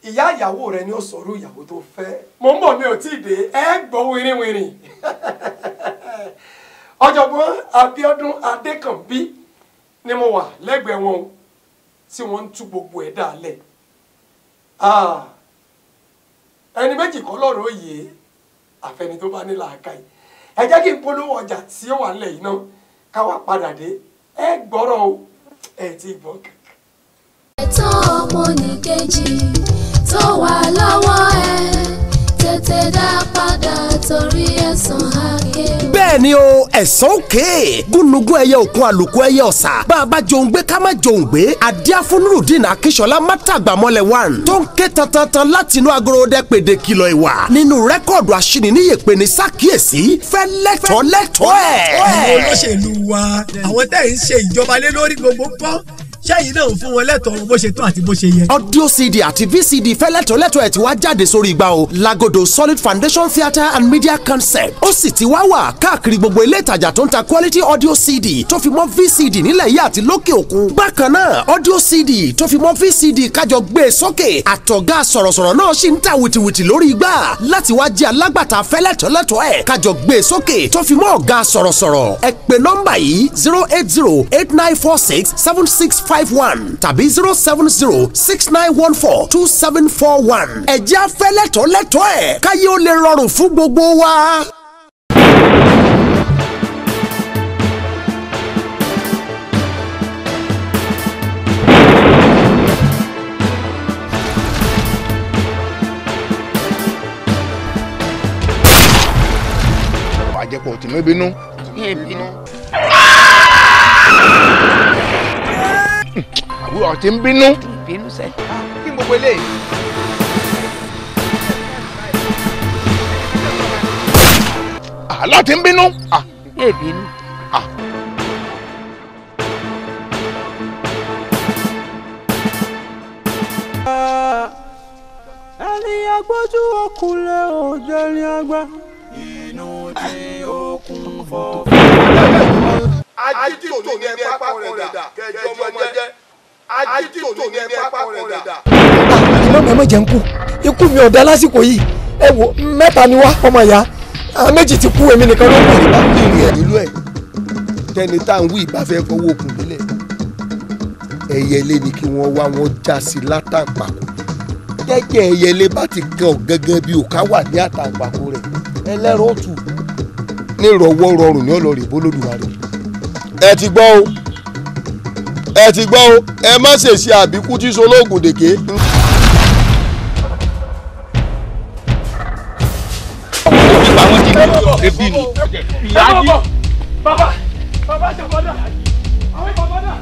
ìyá ìyàwó rẹ ni ó sọ irú ìyàwó tó fẹ́. mo ń bọ̀ mi ò tí ì dé ẹ gbọ́ wìrìwìrì. ọ̀jọ̀gbọ́n Abíọ́dún Adékànbí ni mo wà lẹ́gbẹ̀ẹ́ wọn tí wọ́n ń tú gbogbo ẹ̀ dálẹ̀. ẹni méjì kọ́ lọ́rọ̀ òye àfẹni tó bá ní làákàyè. ẹ jẹ́ kí n polówó ọjà tí ó wà nílẹ̀ yìí náà káwá padà dé ẹ gbọ́rọ̀ o ẹ ti gbọ́ kankan. ẹ̀tọ́ ọmọnìkejì tó wà lọ́wọ́ ẹ tètè dá padà torí ẹ̀san àké. bẹ́ẹ̀ ni o ẹ̀san òkè gúnugún ẹyẹ òkun àlùkò ẹyẹ ọ̀sà bá a bá jòun gbé ká má jòun gbé adíáfúnrúdìn akíṣọlá mátàgbàmọ́lẹ̀ one tó ń ké tantan láti inú agorodẹ pèdè kìlọ̀ ìwà nínú rẹ́kọ̀dù aṣíniníyè pé ní ṣàkíyèsí fẹ́ lẹ́tọ̀ọ́ ẹ̀. àwọn olóṣèlú wa àwọn tẹ́ ń ṣe ìjọba lé lórí gbogbo pọ́n ṣẹ́yìn náà ń fún wọn lẹ́tọ̀ọ́ bó ṣe tó àti bó ṣe yẹ. audio cd àti vcd fẹ́ lẹ́tọ̀ọ́ ẹ̀ tí wá jáde sórí igbá o Lagodo Solid Foundation Theatre and Media Concept ó sì ti wá wà káàkiri gbogbo ilé ìtajà tó ń ta quality audio cd tó fi mọ́ vcd nílẹ̀ yìí àti lókè òkun. bákan náà audio cd tó fi mọ́ vcd kájọ gbé e sókè àtọ̀gá sọ̀rọ̀sọ̀rọ̀ náà sì ń ta wìtìwìtì lórí igbá láti wá jẹ́ alágbàtà fẹ́ lẹ́tọ̀ọ́ ẹ̀ kájọ gbé e sókè tó fi mọ́ ọ̀gá sọ̀rọ̀sọ̀rọ̀ ẹ pè nọ́mbà yìí 08089467651 tàbí 07069142741. ẹ̀jẹ̀ afẹ́ lẹ́tọ̀ọ́ ẹ̀ káyé ó lè rọrùn fún gbogbo wa. àjẹpọ̀ tí mi bínú. àbúrò ti ń bínú. bínú sẹ. kí n gbogbo eléyìí. àlọ́ ti ń bínú. yé bínú. agbójú òkúlẹ̀ òjò ní agbá. Inú tí okun fọ́. Ajítò ní ẹ pápá rẹ̀ dà kẹjọ ọmọ jẹ́. Ajítò ní ẹ pápá rẹ̀ dà. ẹ má jẹ́ ń kú ikú mi ọ̀dà lásìkò yìí ẹ wo mẹ́ta ni wá ọmọ ìyá àwọn méjì ti kú èmi nìkan ló kù. ìbá bèrè ẹ̀ nílò ẹ̀ tẹni tá à ń wí ìbá fẹ́ fọwọ́ òkun nílẹ̀ ẹyẹlé ni kí wọ́n wá wọn já sí látàǹpàkò jẹ́jẹ́ ẹyẹlé bá ti kan gẹ́gẹ́ bí òká wà ní àtàǹpàkò rẹ̀ ẹlẹ́rọ tù ní ìrọ̀wọ́ rọrùn ní ọlọ́rẹ̀ bólódùmarè. ẹ ti gbọ́ o ẹ ti gbọ́ o ẹ má ṣèṣe àbíkú tí solóògùn dèké. àwọn ti ní ebi ni. bàbá ṣe kọ́dà àwọn bàbá náà.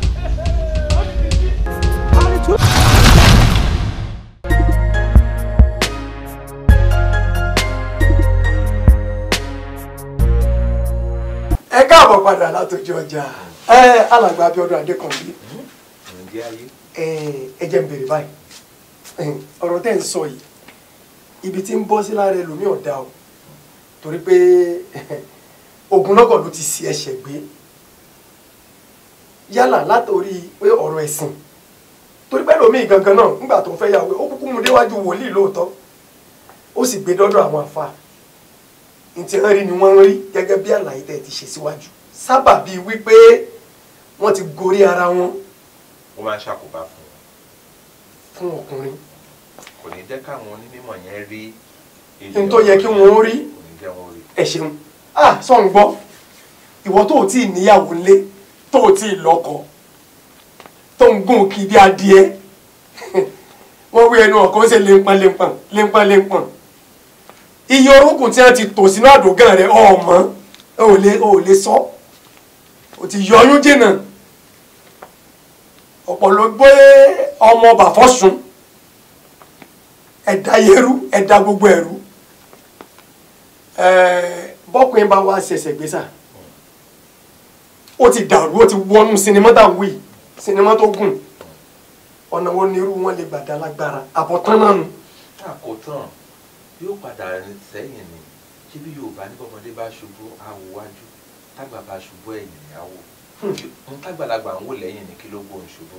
ẹ káàbọ̀ padà látòjú ọjà alàgbà Abíọ́dún Adékànbí ẹ jẹ́ n bèrè báyìí ọ̀rọ̀ tẹ́ ń sọ yìí ibi tí ń bọ́ sí lára ẹlòmíì ọ̀dà o torí pé ogunlọ́gọ̀ ló ti ṣì ẹ̀ṣẹ̀ gbé yálà látòrí pé ọ̀rọ̀ ẹ̀sìn torí pé ẹlòmíì gangan náà nígbà tó fẹ́ yàwó ó kúkú mú déwájú wòlíì lóòótọ́ ó sì gbé dọ́dọ̀ àwọn àfáà ntí wọ́n rí ni wọ́n rí gẹ́gẹ́ bí àlàyé tẹ́ ti ṣe síwájú sábà bíi wípé wọ́n ti gorí ara wọn. ó máa ń ṣàkóbá fún ọkùnrin. kò ní jẹ́ káwọn onímọ̀ yẹn rí. n tó yẹ kí wọ́n rí ẹ ṣeun sọ ń gbọ́ ìwọ tó o tí ì níyàwó ńlé tó o tí ì lọ́kọ tó ń gùn kí bí adìẹ wọ́n wí ẹnu ọ̀kan ṣe léńpọn iye orúnkún tí wọ́n ti tò sínú àdògán rẹ̀ ọmọ ò lè sọ ò ti yọyún jìnnà ọ̀pọ̀ ló gbé ọmọ bàfọ́sùn ẹ̀dá yẹrú ẹ̀dá gbogbo ẹ̀rú bọ́kùnrin bá wá ṣẹ̀ṣẹ̀ gbé sà ó ti dàrú ó ti wọnú sinimá tá à ń wí sinimá tó gùn ọ̀nà wo ni irú wọn lè gbàdá lágbára àbọ̀tán náà nù. àkótán yóò padà rìn sẹ́yìn ni ṣé bí Yorùbá ní bọ́mọdé bá ṣubú àwò wájú tágbà bá ṣubú ẹ̀yìn ni àwò n tágbàlagbà ń wò lẹ́yìn ní kí ló gbóhùn ṣubú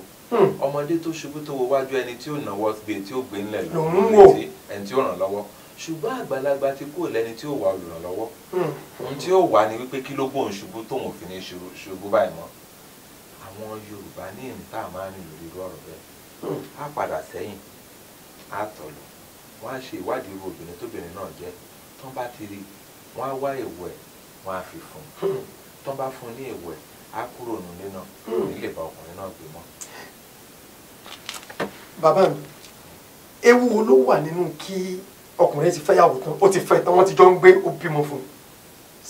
ọmọdé tó ṣubú tó wo wájú ẹni tí ó náwó gbé tí ó gbé ńlẹ̀ lọ́wọ́ ẹni tí ó ràn lọ́wọ́ ṣùgbọ́n àgbàlagbà ti kúrò lẹ́ni tí ó wà olùrànlọ́wọ́ ohun tí ó wà ní wípé kí ló gbóhùn ṣubú tóun ò fi ní ṣubú báyìí mọ́ àwọn Yorùbá ní ìta máa ń rìn lórí irú ọ̀rọ̀ bẹ́ẹ̀ á padà sẹ́yìn á tọ̀lù wọ́n á ṣe ìwádìí irú obìnrin tóbìnrin náà jẹ́ tán bá ti rí wọ́n á wá èèwọ̀ ẹ̀ wọ́n á fi fún un tán bá fún un ní èèwọ̀ ẹ̀ á kúrò nílé náà nílé bá ọkùnrin náà gbé mọ́. bàbá mi ewu wo ló wà nínú kí ọkùnrin ti fẹ́yàwó tán ó ti fẹ́ tán wọ́n ti jọ ń gbé ó bímọ fún un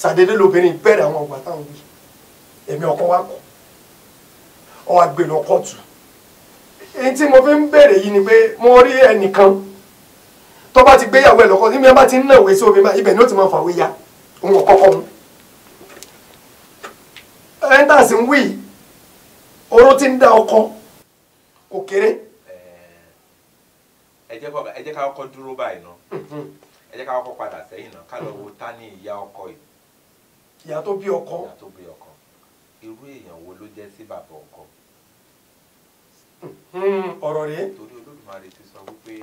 ṣàdédé lóbìnrin bẹ̀rẹ̀ àwọn ọgbà táwọn wí ẹ̀mí ọkọ wa kọ̀ ọ wa gbé lọ kóòtù èyí tí mo fi ń bèrè yìí ni pé mo rí ẹnìkan tó bá ti gbéyàwó ẹ lọ́kọ níbi ẹ bá ti ń náwó sí obìnrin ibẹ̀ ni ó ti máa fàwé ya òun ọ̀kọ́kọ́ mu ẹ̀ńtàsí ń wí oró ti ń dá ọkọ kò kéré. ẹ jẹ́ ká kọ́kọ́ dúró báyìí ná ẹ jẹ́ ká kọ́kọ́ padà sẹ́yìn náà ká lọ wo ta ní ìyá ọkọ yìí. ìyá tó bí ọkọ. ìyá tó bí ọkọ irú èèyàn wo ló jẹ́ sí bàbá ọkọ. ọ̀rọ̀ rèé. torí Olódùmarè ti sọ wípé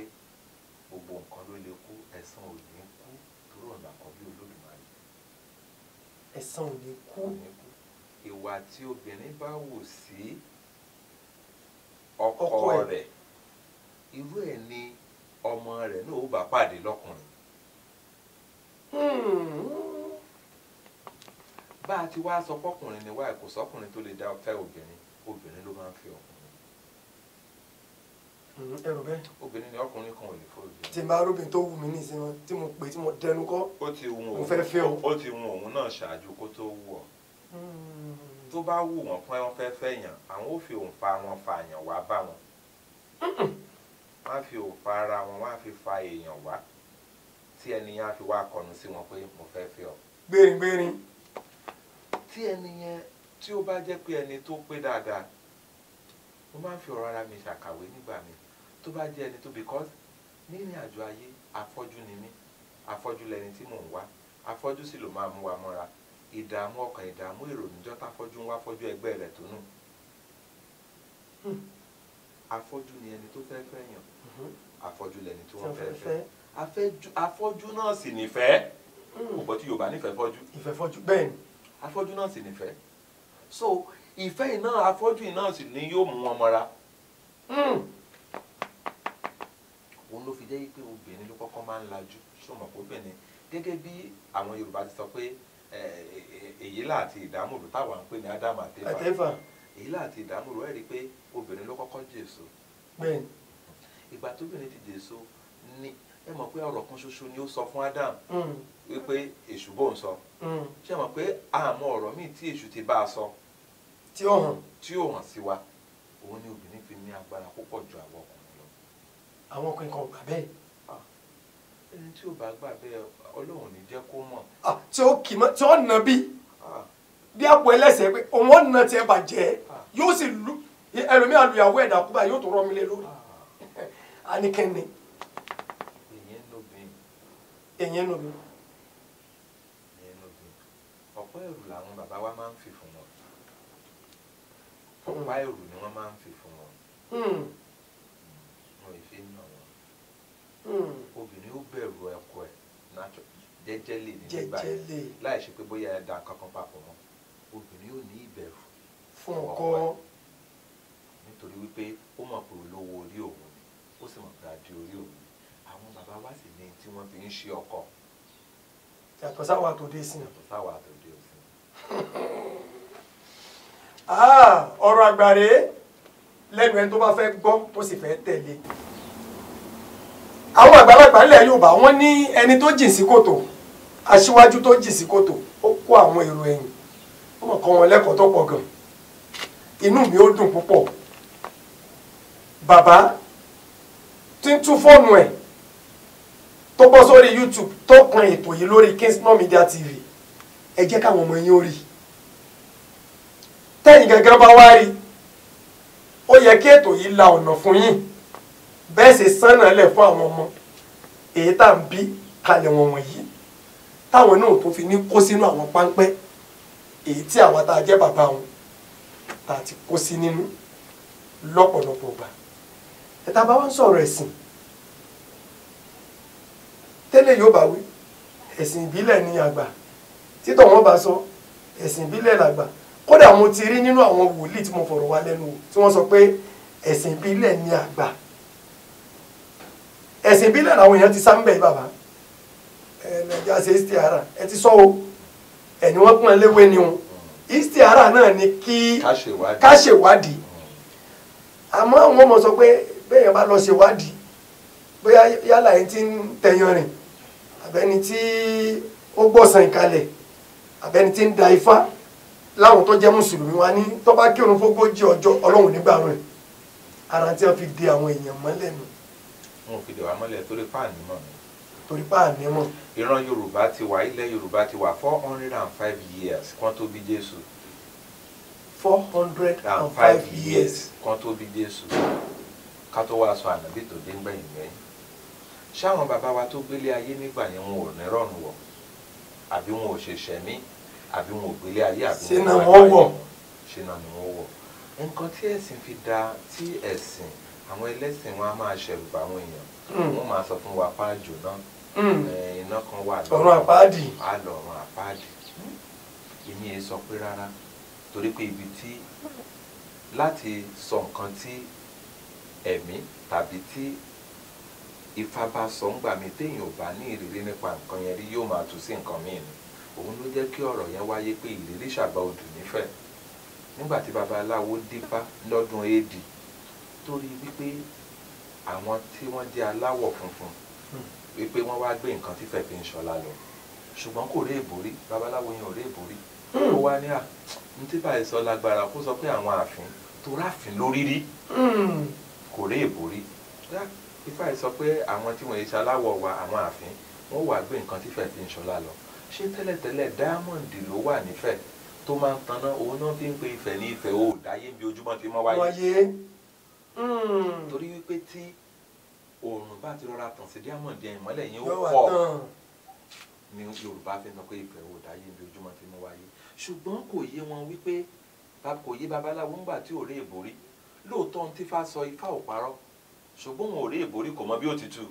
gbogbo nǹkan ló lè kú ẹ̀san ò ní kú torí ọ̀nà kan bí Olódùmarè. ẹ̀san ò ní kú. ìwà tí obìnrin bá wù sí ọkọ rẹ̀ irú ẹ̀ ni ọmọ rẹ̀ náà ó bá pàdé lọ́kùnrin. bá a ti wá sọ fọkùnrin ni wáyé kò sọkùnrin tó lè dá fẹ́ obìnrin ló máa ń fi ọkùnrin. ẹrù bẹ́ẹ̀. obìnrin ni ọkùnrin kan ò lè fọ́ obìnrin. tí n bá róbìn tó wù mí ní ìsinmi tí mo pè tí mo dẹnu kọ́. ó ti wù òun fẹ́ fẹ́ o. ó ti wù òun náà ṣáájú kó tó wù ọ́. tó bá wù wọ́n pé wọ́n fẹ́ fẹ́ yàn àwọn ò fi òǹfà wọn fa àyàn wá bá wọn. wọ́n á fi òǹfà ara wọn wọ́n á fi fa èèyàn wá tí ẹni yẹn á fi wá kọnu sí wọn pé mo fẹ́ fẹ́ ọ. gbérin. tí ẹni yẹn tí ó bá jẹ́ pé ẹni tó pé dáadáa mo máa ń fi ọ̀rọ̀ ara mi ṣàkàwé nígbà mi tó bá jẹ́ ẹni tó because nínú àjọ ayé afọ́jú ni mí, afọ́jú lẹni tí mò ń wá, afọ́jú sì ló máa mú wa mọ́ra, ìdààmú ọkàn ìdààmú ìrònújọ́ táfọ́jú ń wá fọ́jú ẹgbẹ́ rẹ̀ tó nù. Afọ́jú ni ẹni tó fẹ́ fẹ́ yàn, afọ́jú lẹni tí wọ́n fẹ́ fẹ́, afọ́jú náà sì nífẹ̀ẹ́. Ọ̀pọ̀ tí Yorùbá nífẹ̀ẹ́ fọ́jú. Ìfẹ́ fọ́jú bẹ́ẹ̀ ni. Afọ́jú náà sì nífẹ̀ẹ́. So ìfẹ́ iná afọ́jú iná sì ni yóò mú wọn mọ́ra. Òun ló fi jẹ́ pé obìnrin ló kọ́kọ́ máa ń lajú ṣùgbọ́n kó bẹ́ẹ̀ ni gẹ́gẹ́ bí àwọn Yorùbá ti sọ pé èyílà àti ìdámùrú táwa ń pè ní Ádámù àti Éfà. Èyílà àti ìdámùrú ẹ̀ rí pé obìnrin ló kọ́kọ́ jèso. Bẹ́ẹ̀ ni. Ìgbà tóbìnrin ti jèso ni ẹ mọ̀ pé ọ̀rọ̀ kan ṣoṣo ni ó sọ fún Ádámù wípé èṣù bò ń sọ. Ṣé mọ̀ pé àmọ́ ọ̀rọ̀ míì tí èṣù ti bá a sọ tí ó hàn sí wa òun ni obìnrin fi ní agbára púpọ̀ ju àwọn ọkùnrin lọ. Àwọn ọkùnrin kan ò gbà bẹ́ẹ̀. Ẹni tí ò bá gbà bẹ́ẹ̀ Ọlọ́run ní jẹ́ kó mọ̀. Tí ó kì mọ́ tí ó nà bí àpò ẹlẹ́sẹ̀ pé òun ó nà tiẹ̀ bàjẹ́ yóò sì lu ẹlòmíràn lu ìyàwó ẹ̀dá kúbà yóò tó rọ́ mi lé lórí. Àníkẹ́ni. Èyí ń lóbi. Ọ̀pọ̀ ẹ̀rù làwọn bàbá wa máa ń fi fún wọn. Ọ̀pọ̀ ẹ̀rù ni wọ́n máa ń fi fún wọn. Wọ́n ìfi ń nà wọ́n. Obìnrin ó bẹ̀rù ẹ̀kọ́ ẹ̀ jẹ́jẹ́lì ní nígbà yẹn láì ṣe pé bóyá ẹ̀ dá kankan papọ̀ mọ́. Obìnrin ó ní ìbẹ̀rù fún ọkọ ẹ̀ nítorí wípé ó mọ̀ pé olówó orí òun ni ó sì mọ̀ pé adé orí òun ni. Àwọn bàbá wa sì ní tí wọ́n fi ń ṣe ọkọ. Yàtọ̀ sáwà tó dé sí. Yàtọ̀ sáwà tó dé sí. Ọ̀rọ̀ àgbàre lẹ́nu ẹni tó bá fẹ́ gbọ́ tó sì fẹ́ tẹ̀lé. Àwọn àgbàlagbà ilẹ̀ Yorùbá wọ́n ní ẹni tó jìn sí kòtò aṣíwájú tó jìn sí kòtò ó kó àwọn èrò ẹ̀yìn ó mọ̀ kọ́ wọn lẹ́kọ̀ọ́ tó pọ̀ gan. Inú mi ó dùn púpọ̀. Bàbá tí ń tún fóònù ẹ̀ tó bọ́ sórí YouTube tó kan ètò yìí lórí Kingston Media TV ẹ jẹ́ káwọn ọmọ yín ó rí tẹ́yìn gẹ́gẹ́ bá wá rí ó yẹ kí ètò yìí la ọ̀nà fún yín bẹ́ẹ̀ ṣe sánà lẹ̀ fún àwọn ọmọ èyí tá ń bí kalẹ̀ wọn wọ̀nyí táwọn náà tó fi ní kó sínú àwọn páńpẹ́ èyí tí àwọn tá a jẹ́ bàbá wọn tá a ti kó sí nínú lọ́pọ̀lọpọ̀ gbà ẹ̀ta bá wọn sọ̀rọ̀ ẹ̀sìn tẹ́lẹ̀ yóò bá wí ẹ̀sìn ìbílẹ̀ ní àgbà títọ̀ wọn bá sọ ẹ̀sìn ìbílẹ̀ làgbà kódà mo ti rí nínú àwọn wòlíì tí mo fọ̀rọ̀ wá lẹ́nu wò tí wọ́n sọ pé ẹ̀sìn ìbílẹ̀ ní àgbà ẹ̀sìn ìbílẹ̀ làwọn èèyàn ti sá ń bẹ̀ bàbá nàìjíríà ṣe istiara ẹ ti sọ o ẹni wọ́n pọ́n léwé ni o istiara náà ni kí ká ṣèwádìí àmọ́ àwọn ọmọ sọ pé bẹ́ẹ̀ yẹn bá lọ ṣèwádìí bóyá yálà ẹni tí ń tẹyan rìn àbẹ́ni tí ó gbọ̀sán ìkalẹ̀ àbẹ́ni tí ń da ifá láwọn tó jẹ́ mùsùlùmí wa ní tó bá kírun fógójì ọjọ́ ọlọ́run nígbà rẹ̀ ara tí wọ́n fi de àwọn èèyàn mọ́lẹ̀ nù. Wọn ò fi dè wá mọ́lẹ̀ torí páàní mọ̀ mi. Torí páàní mọ̀. Ìran Yorùbá ti wà ilẹ̀ Yorùbá ti wà 405 years kán tó bí Jésù. 405 years kán tó bí Jésù ká tó wá sọ ànábì tó dé ńgbẹ̀yìn gbẹ̀yìn. Ṣáwọn bàbá wa tó gbélé ayé nígbà yẹn wọn ò ní rọ̀rùn wọ̀ àbí wọn ò ṣe ṣẹ̀mí àbí wọn ò gbélé ayé àbí wọn ò wọ́n wọ̀ ṣìnà ni wọ́n wọ̀. Nǹkan tí ẹ̀sìn fi da tí ẹ̀sìn àwọn ẹlẹ́sìn wọn á máa ṣẹ̀rù bá àwọn èèyàn wọ́n máa sọ fún wa páàjò náà iná kan wà lọ́rùn àpáàdì á lọ́rùn àpáàdì èmi yẹn sọ pé rárá torí pé ibi tí láti sọ nǹkan tí ẹ̀mí tàbí tí Ifá bá sọ ńgbà mi téèyàn ò bá ní ìrírí nípa nǹkan yẹn rí yóò máa tú sí nǹkan míì ni òun ló jẹ́ kí ọ̀rọ̀ yẹn wáyé pé ìrírí ṣàgbà odù nífẹ̀ẹ́ nígbà tí babaláwo dífá lọ́dún AD torí wípé àwọn tí wọ́n jẹ́ aláwọ̀ funfun wípé wọ́n wá gbé nǹkan tí fẹ́ fi ń ṣọlá lọ ṣùgbọ́n kò rí èbórí babaláwo yẹn ò rí èbórí ó wá ní ní tí báyìí sọ lágbára kó sọ pé àwọn ààfin tó ráàfin lórí rí kò rí èbórí Ifá yìí sọ pé àwọn tí wọ́n yẹ ṣaláwọ̀ wa àwọn ààfin wọ́n wá gbé nǹkan tí fẹ́ fi ń ṣọlá lọ ṣé tẹ́lẹ̀tẹ́lẹ̀ dáámọ̀ndì ló wà nífẹ̀ẹ́ tó máa ń taná òun náà fi ń pe Ifẹ̀ ní Ifẹ̀ ó dáyé bí ojúmọ́ ti mọ́ wáyé torí wípé tí oòrùn bá ti rọra tàn sí diamond yẹn ìmọ́lẹ̀ yẹn ó pọ̀ ní Yorùbá fi mọ̀ pé ìfẹ́ ò dáyé ibi ojúmọ́ fi mú wáyé ṣùgbọ́n kò yé wọn wípé kò yé babaláwo ńgbà tí ò rí ìborí lóòótọ́ ohun tí Ifá sọ Ifá ò parọ́ ṣùgbọ́n wọn ò rí ìborí kò mọ bí ó ti tú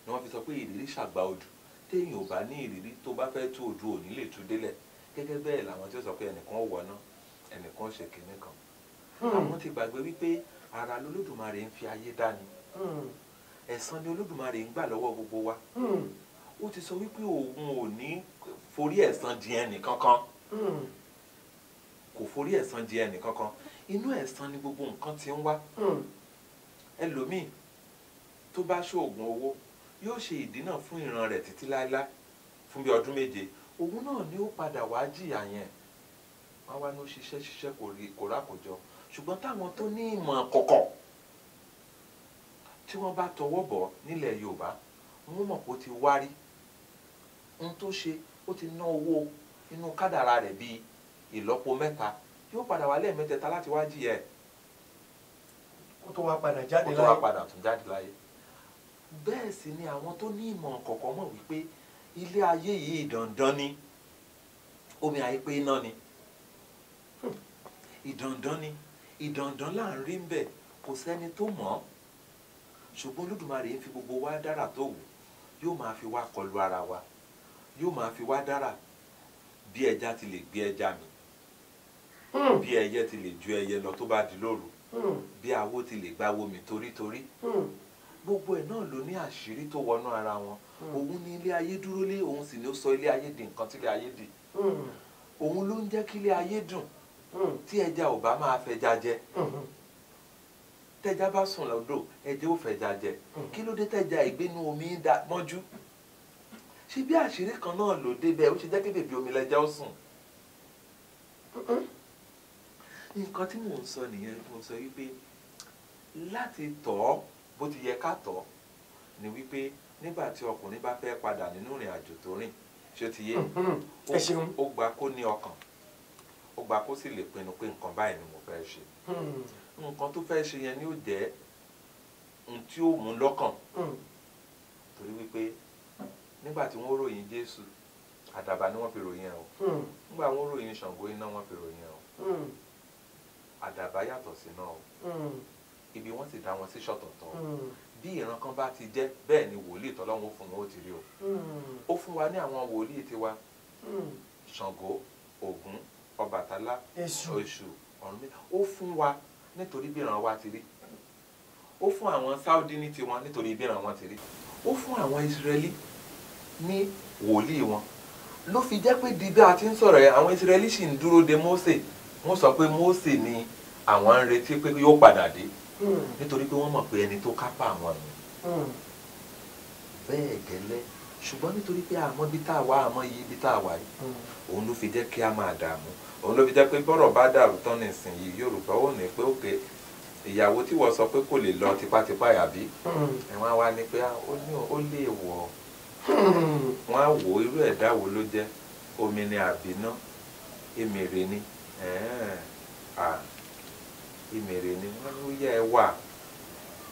ni wọ́n fi sọ pé ìrírí ṣàgbà odù téèyàn ò bá ní ìrírí tó bá fẹ́ tú odù ò ní lè tú délẹ̀ gẹ́gẹ́ bẹ́ẹ̀ làwọn tí ó sọ pé ẹnìkan ò wọná ẹnìkan ṣe kìnní kan àwọn ti gbàgbé wípé ara lolódùmarè ń fi ayé dání ẹ̀san ni Olódùmarè ń gbà lọ́wọ́ gbogbo wa ó ti sọ wípé òun ò ní forí ẹ̀san di ẹnì kankan kò forí ẹ̀san di ẹnì kankan inú ẹ̀san ni gbogbo nǹkan ti ń wá ẹlòmíì tó bá ṣoògùn owó yóò ṣe ìdínà fún ìran rẹ̀ títí láéláé fún bí ọdún 7 òun náà ni ó padà wá jìyà yẹn wọ́n wá ní ó ṣiṣẹ́ kò rákòjọ ṣùgbọ́n táwọn tó ní ìmọ̀ kọ̀kọ̀ tí wọ́n bá tọwọ́ bọ̀ nílẹ̀ Yorùbá wọ́n mọ̀ pé ó ti wárí ohun tó ṣe ó ti ná owó inú kádàrá rẹ̀ bíi ìlọ́po 3 yóò padà wá lẹ́ẹ̀mẹ́tẹ̀ẹ̀ta láti wá jìyà ẹ̀ kó tó wá padà jáde láyé kó tó wá padà tún jáde láyé bẹ́ẹ̀ sì ni àwọn tó ní ìmọ̀ kọ̀ọ̀kan mọ̀ wípé ilé ayé yìí dandan ni omi àìpé iná ni ìdandan ni ìdandan là ń rí ń bẹ̀ kò sẹ́ni tó mọ̀ ṣùgbọ́n Olódùmarè ń fi gbogbo wa dára tó wù yóò máa fi wá kọlu ara wa yóò máa fi wá dára bí ẹja ti lè gbé ẹja mì bí ẹyẹ ti lè ju ẹyẹ lọ tó bá di lóru bí awó ti lè gbáwo mi torítorí gbogbo ẹ̀ náà ló ní àṣírí tó wọnú ara wọn òun ni ilé ayé dúró lé òun sì ni ó sọ ilé ayé di nǹkan tí ilé ayé di òun ló ń jẹ́ kí ilé ayé dùn tí ẹja ò bá máa fẹja jẹ tẹja bá sùn lọ́dọ̀ ẹja ò fẹja jẹ kí ló dé tẹja ìgbénu omi dá mọ́jú ṣé bí àṣírí kan náà ló débẹ̀ ó ṣe jẹ́ kí bèbí omi lẹ́jà ó sùn nǹkan tí mò ń sọ nìyẹn mo sọ wípé láti tọ̀ ọ́ bó ti yẹ ká tọ̀ ni wípé nígbà tí ọkùnrin bá fẹ́ padà nínú ìrìn àjò tó rìn ṣé ó ti yé ó gba kó ní ọkàn ó gba kó sì lè pinnu pé nǹkan báyìí ni mo fẹ́ ṣe nǹkan tó fẹ́ ṣe yẹn ni ó jẹ́ ohun tí ó mú lọ́kàn torí wípé nígbà tí wọ́n ròyìn Jésù àdàbà ni wọ́n fi ròyìn ẹ̀ o nígbà wọ́n ròyìn Ṣàngó iná wọ́n fi ròyìn ẹ̀ o àdàbà yàtọ̀ sí náà o ibi wọ́n sì dá wọn sí ṣọ̀tọ̀tọ̀ bí ìran kan bá ti jẹ́ bẹ́ẹ̀ ni wòlíì tọ́lọ́run fún wọn ó ti rí o ó fún wa ní àwọn wòlíì tiwa Ṣàngó Ògún Ọbàtálá Èṣù Ọ̀rúnmìlà ó fún wa nítorí bí ìran wa ti rí ó fún àwọn Sáúdí ní tiwọn nítorí bí ìran wọn ti rí ó fún àwọn Ísírẹ́lì ní wòlíì wọn ló fi jẹ́ pé di bí a ti ń sọ̀rọ̀ yẹn àwọn Ísírẹ́lì sì ń dúró de Mósè wọ́n sọ pé Mósè ni àwọn ń retí pé yóò padà dé nítorí pé wọ́n mọ̀ pé ẹni tó kápá àwọn ni bẹ́ẹ̀ gẹ́lẹ́ ṣùgbọ́n nítorí pé àmọ́ bí tá a wá àmọ́ yìí bí tá a wà yìí òun ló fi jẹ́ kí a máa dààmú òun ló fi jẹ́ pé bọ́rọ̀ bá dàrú tán nísìnyí Yorùbá ò ní pé òkè ìyàwó tí wọ́n sọ pé kò lè lọ tipátipá yàbí ẹ̀wọ̀n wa ni pé ó lè wọ̀ wọ́n á wò irú ẹ̀dá wo ló jẹ́ omi ni àbíná èmèrè ni èmèrè ni wọ́n ló yẹ ẹ wà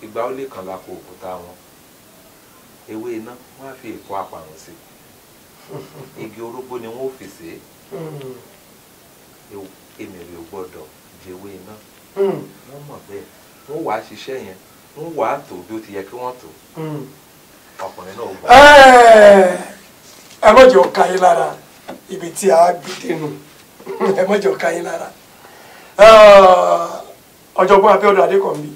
ìgbà ó lè kàn lápò òkúta wọn ewé iná wọ́n á fi èpo àpàrùn sí igi orógbó ni wọ́n ó fi sè é èmèrè ò gbọ́dọ̀ jẹwé iná wọ́n mọ̀ bẹ́ẹ̀ wọ́n wàá ṣiṣẹ́ yẹn wọ́n wàá tó bí ó ti yẹ kí wọ́n tó ọkùnrin náà gbà. ẹ má jẹ́ ó ká yín lára ibi tí a gbé dénú ẹ má jẹ́ ó ká yín lára ọ̀jọ̀gbọ́n Abíọ́dún Adékànbí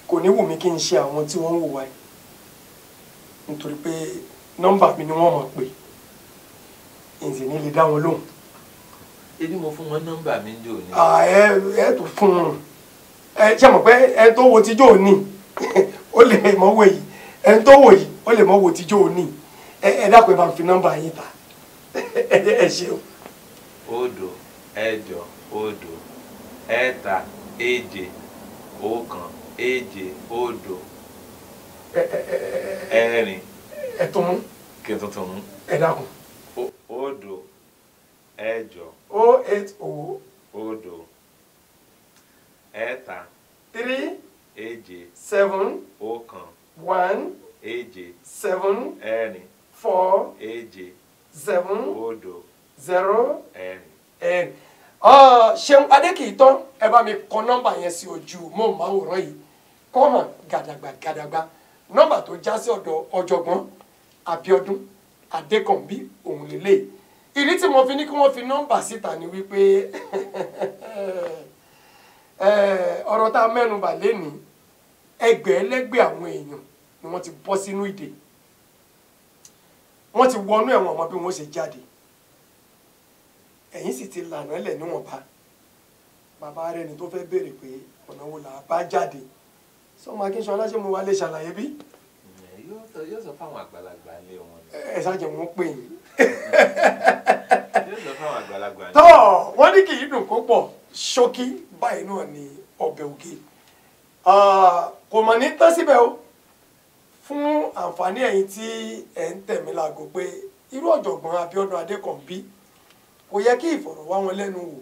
kò ní wù mí kí n ṣe àwọn tí wọ́n ń wò wáyé nítorí pé nọ́mbà mi ni wọ́n mọ̀ pé ìsìn ní lè dá wọn lóhùn. ebi mo fún wọn nọ́mbà mi ń jò ní. ẹ tó fún un ẹ ṣe mọ̀ pé ẹ tó wo tíjọ́ òní ó lè mọ̀ wò yìí ẹ tó wò yìí ó lè mọ̀ wò tíjọ́ òní ẹ dákun ẹ bá ń fi nọ́mbà yín ta ẹ ṣeun. 0 8 0 ẹ̀ta èje ọ̀kan èje òdo ẹ̀rin ẹ̀tún kí n tuntun mú ẹ dákun. òdo ẹ̀jọ 080 òdo ẹ̀ta 3 èje èje 7 ọ̀kan 1 èje 7 ẹ̀rin 4 èje 7 òdo 0 ẹ̀rin. Ṣeun Adékìítán ẹ bá mi kọ nọ́mbà yẹn sí ojú móhùnmáwòrán yìí kọ́ hàn gàdàgbà nọ́mbà tó já sí ọ̀dọ̀ ọ̀jọ̀gbọ́n Abíọ́dún Adékànbí òun lélẹ̀. Ìdí tí mo fi ní kí wọ́n fi nọ́mbà síta ni wípé ọ̀rọ̀ tá a mẹ́nubà lénìí ẹgbẹ̀ẹ́lẹ́gbẹ̀ àwọn èèyàn ni wọ́n ti bọ́ sínú ìdè wọ́n ti wọnú ẹ̀wọ̀n ọmọ bí wọ́n ṣe jáde ẹ̀yìn sì ti lànà lẹ̀ níwọ̀nba bàbá rẹ̀ ni tó fẹ́ béèrè pé ọ̀nà wo là bá jáde sọmọ Akínṣọlá ṣé mo wá lè ṣàlàyé bí. yóò sọ fáwọn àgbàlagbà ilé wọn. ẹ ṣáàjẹ wọn pè yín. yóò sọ fáwọn àgbàlagbà ilé wọn. tọ́ wọ́n ní kì í dùn kó pọ̀ ṣókí báyìí náà ni ọbẹ̀ ògì kò mọ̀ ní tán síbẹ̀ o fún àǹfààní ẹ̀yin tí ẹ̀ ń tẹ̀mí láago pé irú ọ̀jọ̀gbọ́n Abíọ́dún Adékànbí kò yẹ kí ìfọ̀rọ̀wá wọn lẹ́nu wò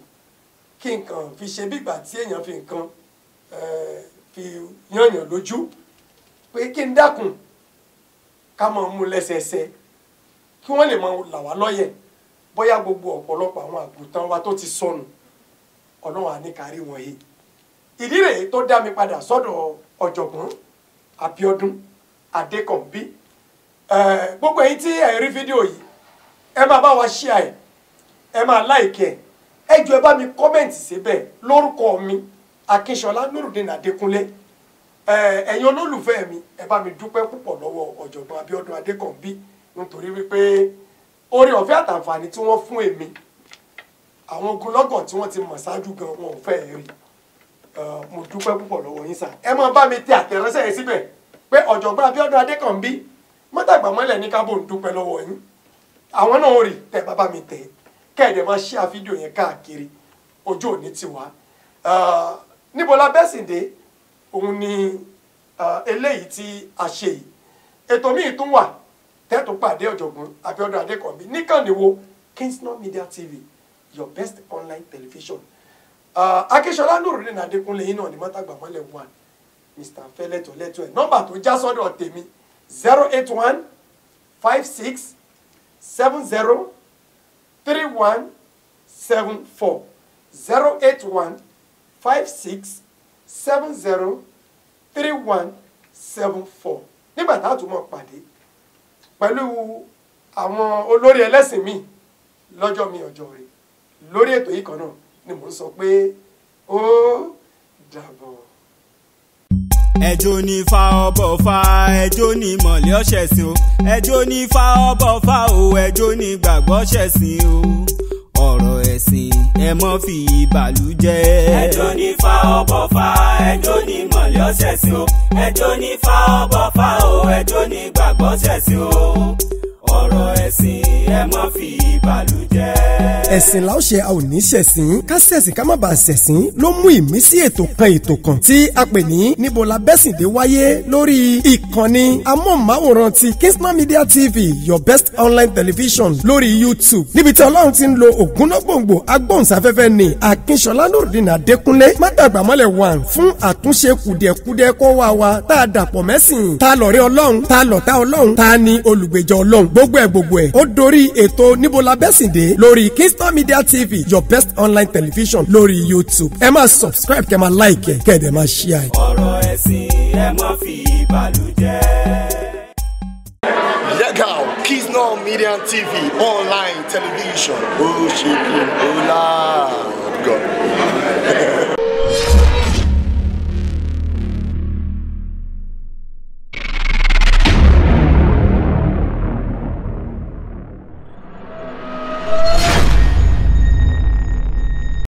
kí nǹkan fi ṣe bígbà tí èèyàn fi nǹkan fi yànyàn lójú pé kí n dákun ká máa mú lẹ́sẹẹsẹ kí wọ́n lè máa là wá lọ́yẹ̀ bóyá gbogbo ọ̀pọ̀lọpọ̀ àwọn àgùntàn wa tó ti sọnù Ọlọ́run àníkàrí wọn yìí ìdí rèé tó dá mi padà sọ́dọ̀ ọ̀jọ̀gbọ́n Abíọ́dún Adékànbí gbogbo ẹ̀yin tí ẹ rí fídíò yìí ẹ máa bá wa share ẹ máa like ẹ jọ̀ọ́ ẹ bá mi kọ́mẹ̀ntì síbẹ̀ lórúkọ mi Akínṣọlá Nurudeen Adékúnlé ẹ̀yin olólùfẹ́ mi ẹ bá mi dúpẹ́ púpọ̀ lọ́wọ́ ọ̀jọ̀gbọ́n Abíọ́dún Adékànbí nítorí wípé oore ọ̀fẹ́ àtàǹfààní tí wọ́n fún èmi àwọn ogunlọ́gọ̀ tí wọ́n ti mọ̀ ṣáájú gan wọn ò fẹ́ rí mo dúpẹ́ púpọ̀ lọ́wọ́ yín sà ẹ máa bá mi tẹ àtẹ̀ránṣẹ́ yẹn síbẹ̀ pé ọ̀jọ̀gbọ́n Abíọ́dún Adékànbí mọ́tàgbà mọ́lẹ̀ ní kábò ń dúpẹ́ lọ́wọ́ yín àwọn náà ò rí tẹ bàbá mi tẹ̀ kẹ́ẹ̀dẹ̀ máa ṣí àfídíò yẹn káàkiri ojú òní tiwa níbo la bẹ́sìndé òun ni eléyìí tí a ṣe yìí ètò míì tún wà tẹ́tù pàdé ọ̀jọ̀gbọ́n Abíọ́dún Adékànbí níkànnì wo Kingston Media TV your best online television Akínṣọlá Nurudeen Adékúnlé yín náà ní mọ́tàgbà mọ́lẹ̀ 1 Mr. Fẹ́lẹ́tọ̀ lẹ́tọ̀ ẹ̀ nọ́mbà tó já sọ́dọ̀ tèmi 081 56 70 3174 081 56 70 3174 nígbà tá a tún mọ̀ pàdé pẹ̀lú àwọn olórí ẹlẹ́sìn mi lọ́jọ́ mi ọjọ́ rẹ̀ lórí ètò yìí kan náà ni mò ń sọ pé ó dàbọ̀. ẹjọ́ ní fa ọbọ̀ fa ẹjọ́ ní mọ̀lẹ́ ọ̀ṣẹ̀sìn o ẹjọ́ ní fa ọbọ̀ fa o ẹjọ́ ní gbàgbọ́ ṣẹ̀sìn o ọ̀rọ̀ ẹ̀sìn ẹ mọ́ fi ìbàlújẹ́. ẹjọ́ ní fa ọbọ̀ fa ẹjọ́ ní mọ̀lẹ́ ọ̀ṣẹ̀sìn o ẹjọ́ ní fa ọbọ̀ fa o ẹjọ́ ní gbàgbọ́ ṣẹ̀sìn o ọ̀rọ̀ ẹ̀sìn ẹ mọ́ fi ìbàlújẹ́. ẹ̀sìn la ó ṣe a ò ní ṣẹ̀sìn ká ṣẹ̀sìn ká má bàa ṣẹ̀sìn ló mú ìmísí ètò kan tí a pè ní níbo la bẹ́sìndé wáyé lórí ìkànnì amóhùnmáwòrán ti Kingston Media TV your best online television lórí YouTube níbi tí Ọlọ́run ti ń lo ògúnnágbòǹgbò agbóhùnsáfẹ́fẹ́ ní Akínṣọlá Nurudeen Adékúnlé mọ́tàgbàmọ́lẹ̀ 1 fún àtúnṣe kùdìẹ̀kudiẹ kó wá tá a dàpọ̀ mẹ́sìn tá a lọ̀rẹ́ Ọlọ́run tá a lọ̀tá Ọlọ́run tá a ní olùgbèjà Ọlọ́run gbogbo ẹ̀ ó dorí ètò níbo la bẹ́sìndé lórí Kingston Media TV your best online television lórí YouTube ẹ máa subscribe kẹ́ máa like kẹ́ ẹ̀ dẹ̀ máa share. ọ̀rọ̀ ẹ̀sìn ẹ mọ́ fi ìbàlújẹ́. Check out Kingston Media TV online television. Oh, shaking, oh, Lord God.